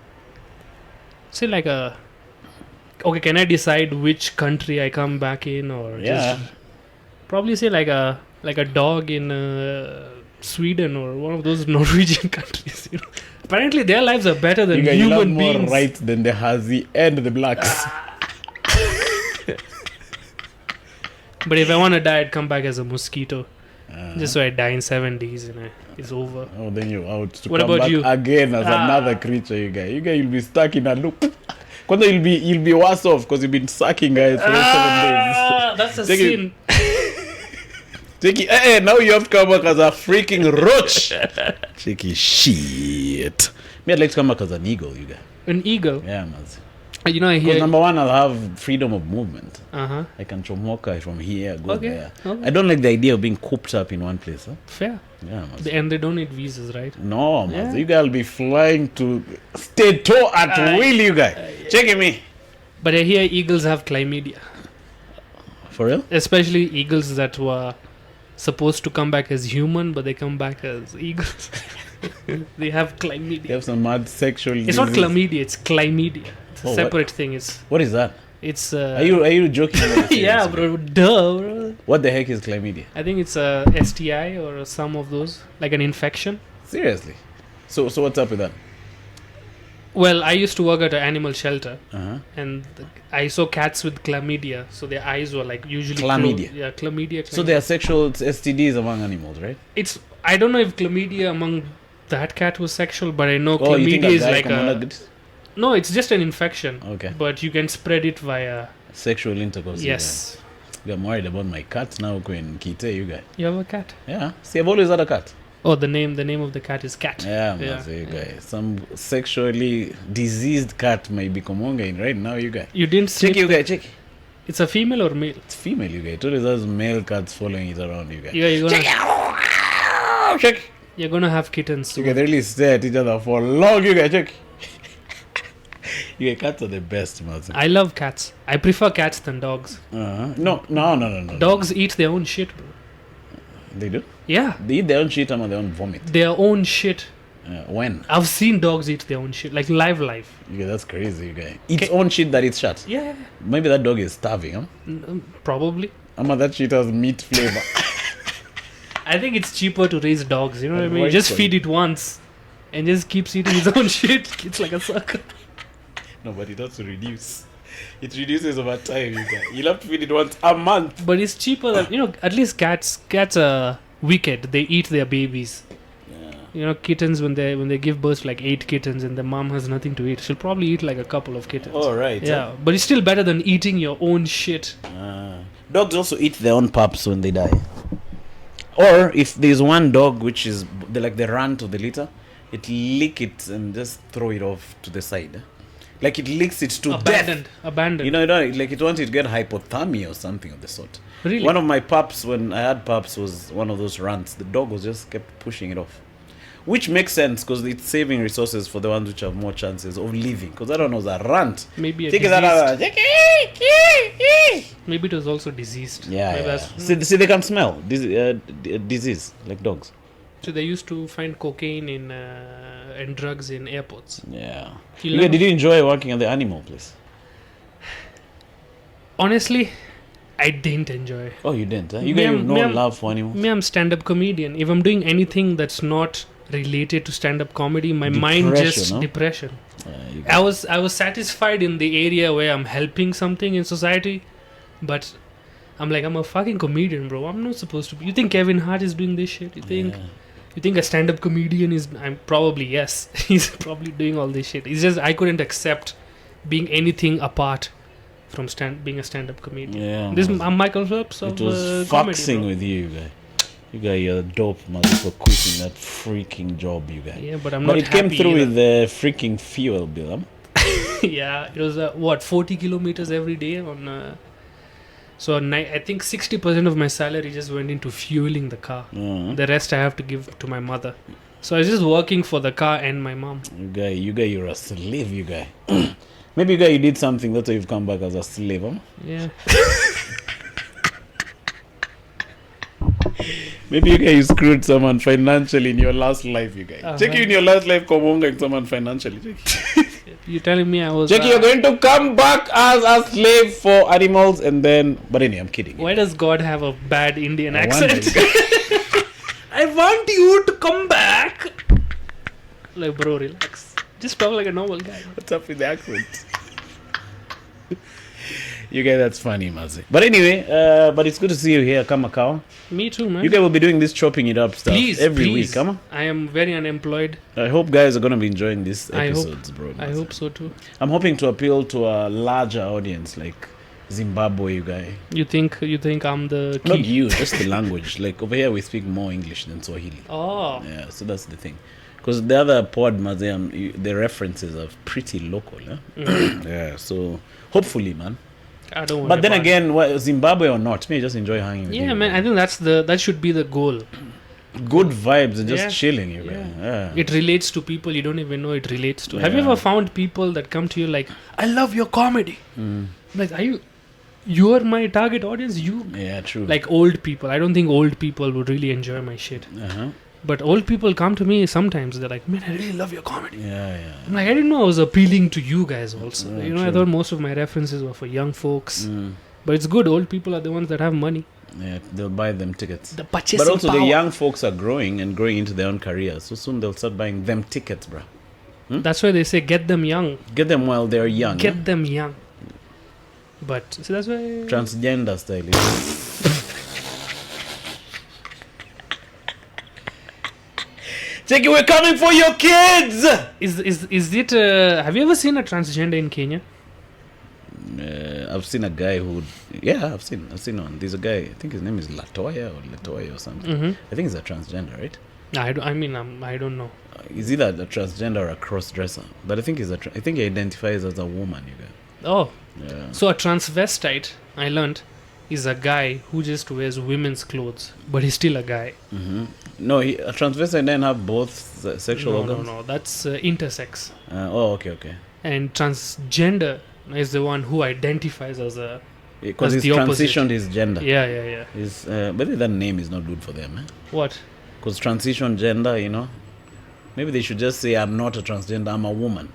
Say like okay, can I decide which country I come back in or just probably say like a dog in Sweden or one of those Norwegian countries. Apparently their lives are better than human beings. More rights than the Hazi and the blacks. But if I want to die, I'd come back as a mosquito. Just so I die in 7 days and it's over. Oh, then you're out to what come about back you? Again as another creature, you guys. You guys, you'll be stuck in a loop. You'll be worse off because you've been sucking guys for 7 days. That's a sin. Hey, now you have to come back as a freaking roach. Cheeky shit. Me, I'd like to come back as an eagle, you guys. An eagle? Yeah, man. I hear... Because number one, I'll have freedom of movement. I can chomoka from here, go there. Okay. I don't like the idea of being cooped up in one place. Huh? Fair. Yeah, man. And they don't need visas, right? No, man. Yeah. So you guys will be flying to Stato at will, you guys. Check me. But I hear eagles have chlamydia. For real? Especially eagles that were supposed to come back as human, but they come back as eagles. They have chlamydia. They have some mad sexual It's not chlamydia, it's chlamydia. It's a separate thing. What is that? It's Are you joking? yeah, bro. Duh, bro. What the heck is chlamydia? I think it's a STI or some of those, like an infection. Seriously? So what's up with that? Well, I used to work at an animal shelter, and I saw cats with chlamydia. So their eyes were like usually chlamydia. Chlamydia. So there are sexual STDs among animals, right? I don't know if chlamydia among that cat was sexual, but I know chlamydia is like no, it's just an infection. Okay. But you can spread it via sexual intercourse. Yes. I'm worried about my cat now. Going Kite, you guys. You have a cat? Yeah. See, I've always had a cat. Oh, the name of the cat is Cat. Yeah, you guys. Some sexually diseased cat might be coming in right now, you guys. You didn't check, you guys. Check. It's a female or male? It's female, you guys. It always has male cats following it around, you guys. Yeah, you're gonna check. You're gonna have kittens soon. You can really stare at each other for long, you guys. Check. Yeah, cats are the best, man. I love cats. I prefer cats than dogs. No. Dogs eat their own shit, bro. They do? Yeah. They eat their own shit or their own vomit? Their own shit. When? I've seen dogs eat their own shit, like live. Yeah, that's crazy, you guy. Its own shit that it's shut? Yeah. Maybe that dog is starving, huh? Probably. That shit has meat flavor. I think it's cheaper to raise dogs, you know what I mean? You just feed it once and just keeps eating its own shit. It's like a circle. No, but it has to reduce. It reduces over time, you guys. You'll have to feed it once a month. But it's cheaper than, at least cats are wicked. They eat their babies. Kittens, when they give birth to like 8 kittens and the mom has nothing to eat, she'll probably eat like a couple of kittens. Oh, right. Yeah, but it's still better than eating your own shit. Dogs also eat their own pups when they die. Or if there's one dog which is they run to the litter, it lick it and just throw it off to the side. Like it licks it to death. Abandoned. Like it wanted to get hypothermia or something of the sort. Really? One of my pups, when I had pups, was one of those runs. The dog was just kept pushing it off. Which makes sense because it's saving resources for the ones which have more chances of living. Because that one was a runt. Maybe a Maybe it was also diseased. Yeah. See, they can smell disease like dogs. So they used to find cocaine and drugs in airports. Yeah. Did you enjoy working at the animal place? Honestly, I didn't enjoy. Oh, you didn't? Huh? You have no love for animals? Me, I'm stand-up comedian. If I'm doing anything that's not related to stand-up comedy, my mind just depression. I was satisfied in the area where I'm helping something in society, but I'm a fucking comedian, bro. I'm not supposed to be. You think Kevin Hart is doing this shit? You think a stand-up comedian is? I'm probably, yes. He's probably doing all this shit. It's just I couldn't accept being anything apart from being a stand-up comedian. Yeah. I'm Michael Phelps of it was comedy, fucking with you, guy. You guys, you're dope, man, for quitting that freaking job, you guys. Yeah, but I'm not happy. But it came through with the freaking fuel bill, huh? Yeah, it was 40 kilometers every day on. I think 60% of my salary just went into fueling the car. The rest I have to give to my mother. So I was just working for the car and my mom. You guys, you're a slave, you guys. Maybe you did something, that's why you've come back as a slave, huh? Yeah. Maybe you screwed someone financially in your last life, you guys. Check you in your last life, Komonga someone financially. You're telling me I was... Check you're going to come back as a slave for animals and then... But anyway, I'm kidding. Why does God have a bad Indian accent? I want you to come back. Like, bro, relax. Just talk like a normal guy. What's up with the accent? You guys, that's funny, Mazi. But anyway, but it's good to see you here, Kamakao. Me too, man. You guys will be doing this chopping it up stuff every week, come on. I am very unemployed. I hope guys are going to be enjoying these episodes, bro. I hope so too. I'm hoping to appeal to a larger audience, like Zimbabwe, you guys. You think I'm the key? Not you, just the language. Like over here, we speak more English than Swahili. Oh. Yeah, so that's the thing. Because the other pod, Mazi, the references are pretty local. Huh? Yeah, so hopefully, man. I don't want. But then again, Zimbabwe or not, me just enjoy hanging with you. Yeah, man. I think that should be the goal. Good vibes and just chilling, you guys. Yeah. It relates to people you don't even know it relates to. Have you ever found people that come to you like, I love your comedy? Like, you're my target audience? Yeah, true. Like old people. I don't think old people would really enjoy my shit. But old people come to me sometimes. They're like, man, I really love your comedy. Yeah. I'm like, I didn't know I was appealing to you guys also. True. I thought most of my references were for young folks. But it's good. Old people are the ones that have money. Yeah, they'll buy them tickets. The purchasing But also power. the young folks are growing into their own careers. So soon they'll start buying them tickets, bro. That's why they say get them young. Get them while they're young. Get them young. But so that's why transgender style. Check it, we're coming for your kids. Is it? Have you ever seen a transgender in Kenya? I've seen a guy who. Yeah, I've seen one. There's a guy. I think his name is Latoya or something. I think he's a transgender, right? I don't know. He's either a transgender or a cross-dresser, but I think I think he identifies as a woman. You guys. Oh. Yeah. So a transvestite, I learned, is a guy who just wears women's clothes, but he's still a guy. No, a transvestite then have both sexual organs? No, that's intersex. Okay. and transgender is the one who identifies as a because as he's the opposite. transitioned his gender. Yeah. But that name is not good for them. What? Because transition gender, maybe they should just say, I'm not a transgender, I'm a woman.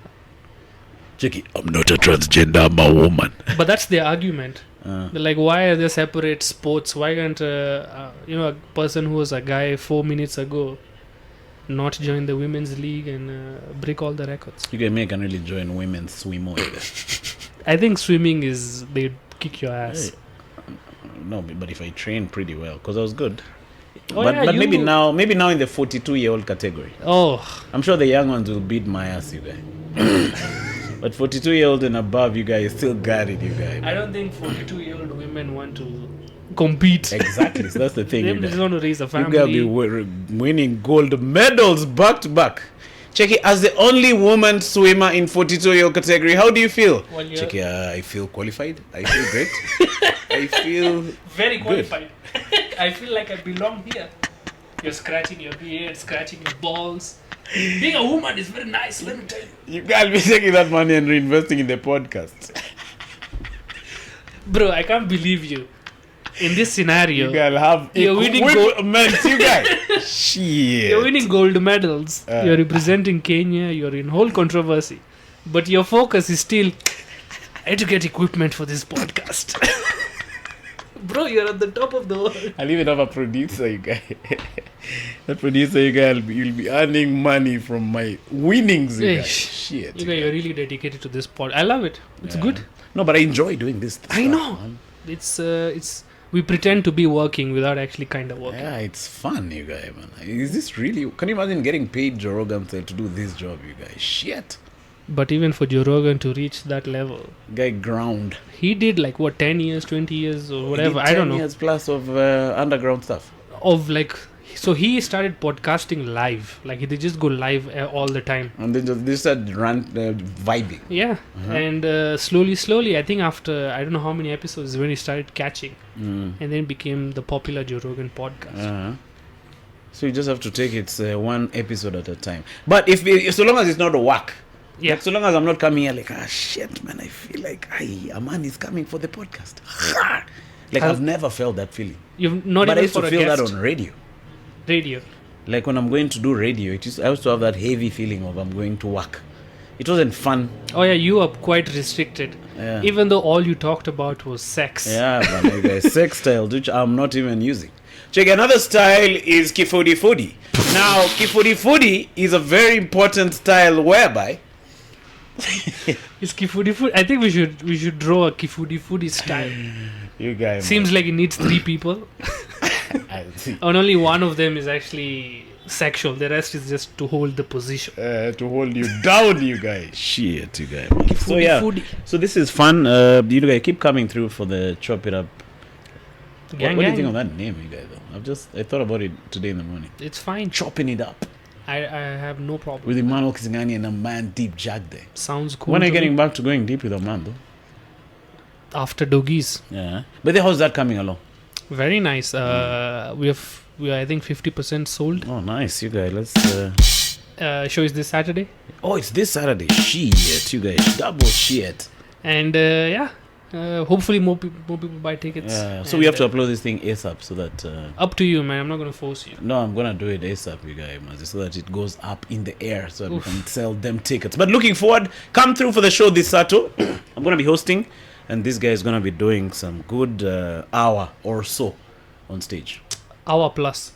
Check it. I'm not a transgender, I'm a woman. But that's their argument. They're like, why are there separate sports? Why can't a person who was a guy 4 minutes ago not join the women's league and break all the records? You can really join women's swim. I think swimming is they kick your ass. Hey, no, but if I train pretty well, because I was good. Oh, but yeah, maybe now in the 42-year-old category. Oh, I'm sure the young ones will beat my ass, you guys. But 42-year-old and above, you guys still got it, you guys. I don't think 42-year-old women want to compete. Exactly, so that's the thing. They just want to raise a family. You guys be winning gold medals back to back. Check it, as the only woman swimmer in 42-year-old category, how do you feel? Well, yeah. Check it, I feel qualified. I feel great. I feel very qualified. I feel like I belong here. You're scratching your beard, scratching your balls. Being a woman is very nice, let me tell you. You can't be taking that money and reinvesting in the podcast. Bro, I can't believe you. In this scenario, you're winning you guys. Shit. You're winning gold medals. You're representing Kenya. You're in whole controversy. But your focus is still, I had to get equipment for this podcast. Bro, you're at the top of the world. I'll even have a producer, you guys. That producer, you guys, you'll be earning money from my winnings, you guys. Shit. You guys, you're really dedicated to this pod. I love it. It's good. No, but I enjoy doing this stuff, I know. Man. It's we pretend to be working without actually kind of working. Yeah, it's fun, you guys, man. Is this really... Can you imagine getting paid Joe Rogan to do this job, you guys? Shit. But even for Joe Rogan to reach that level... Guy ground. He did 10 years, 20 years or whatever. I don't know. 10 years plus of underground stuff. So he started podcasting live. They just go live all the time. And then they started vibing. Yeah. And slowly, I think after, I don't know how many episodes, when he started catching. And then became the popular Joe Rogan podcast. So you just have to take it one episode at a time. But so long as it's not a work. Yeah. So long as I'm not coming here shit, man, I feel like, a man is coming for the podcast. I've never felt that feeling. You've not but even I used for to a feel guest. that on radio. Radio. Like when I'm going to do radio, I used to have that heavy feeling of I'm going to work. It wasn't fun. Oh yeah, you are quite restricted. Yeah. Even though all you talked about was sex. Yeah, man, you guys, sex style, which I'm not even using. Check, another style is kifudi fudi. Now, kifudi fudi is a very important style whereby... It's kifudi fudi. I think we should draw a kifudi fudi style. You guys... Seems like it needs 3 people. I see. And only one of them is actually sexual. The rest is just to hold the position. To hold you down, you guys. Shit, you guys. So yeah, foodie. So this is fun. You guys keep coming through for the Chop It Up. What do you think of that name, you guys? Though I thought about it today in the morning. It's fine. Chopping it up. I have no problem. With Emmanuel Kisingani and Amaandeep Jagde. Sounds cool. When are you getting back to going deep with Aman though? After Doggies. Yeah. But how's that coming along? Very nice. We are I think 50% sold. Oh, nice, you guys. Let's. Show is this Saturday. Oh, it's this Saturday. Shit, you guys. Double shit. And hopefully more people buy tickets. Yeah. So we have to upload this thing ASAP so that. Up to you, man. I'm not gonna force you. No, I'm gonna do it ASAP, you guys, so that it goes up in the air so that we can sell them tickets. But looking forward, come through for the show this Saturday. I'm gonna be hosting, and this guy is gonna be doing some good hour or so on stage. Hour plus,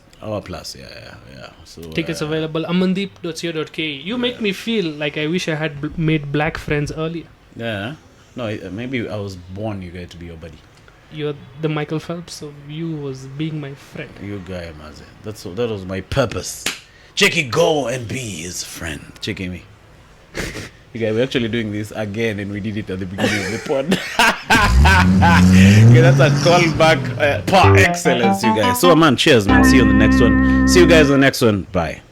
yeah. So tickets available. Amaandeep.co.ke. You make me feel like I wish I had made black friends earlier. Yeah. No, maybe I was born, you guys, to be your buddy. You're the Michael Phelps of you was being my friend. You guy, Maze. That was my purpose. Checky, go and be his friend. Checky me. You guys, we're actually doing this again, and we did it at the beginning of the pod. Okay, that's a callback par excellence, you guys. So, man, cheers, man. See you on the next one. See you guys on the next one. Bye.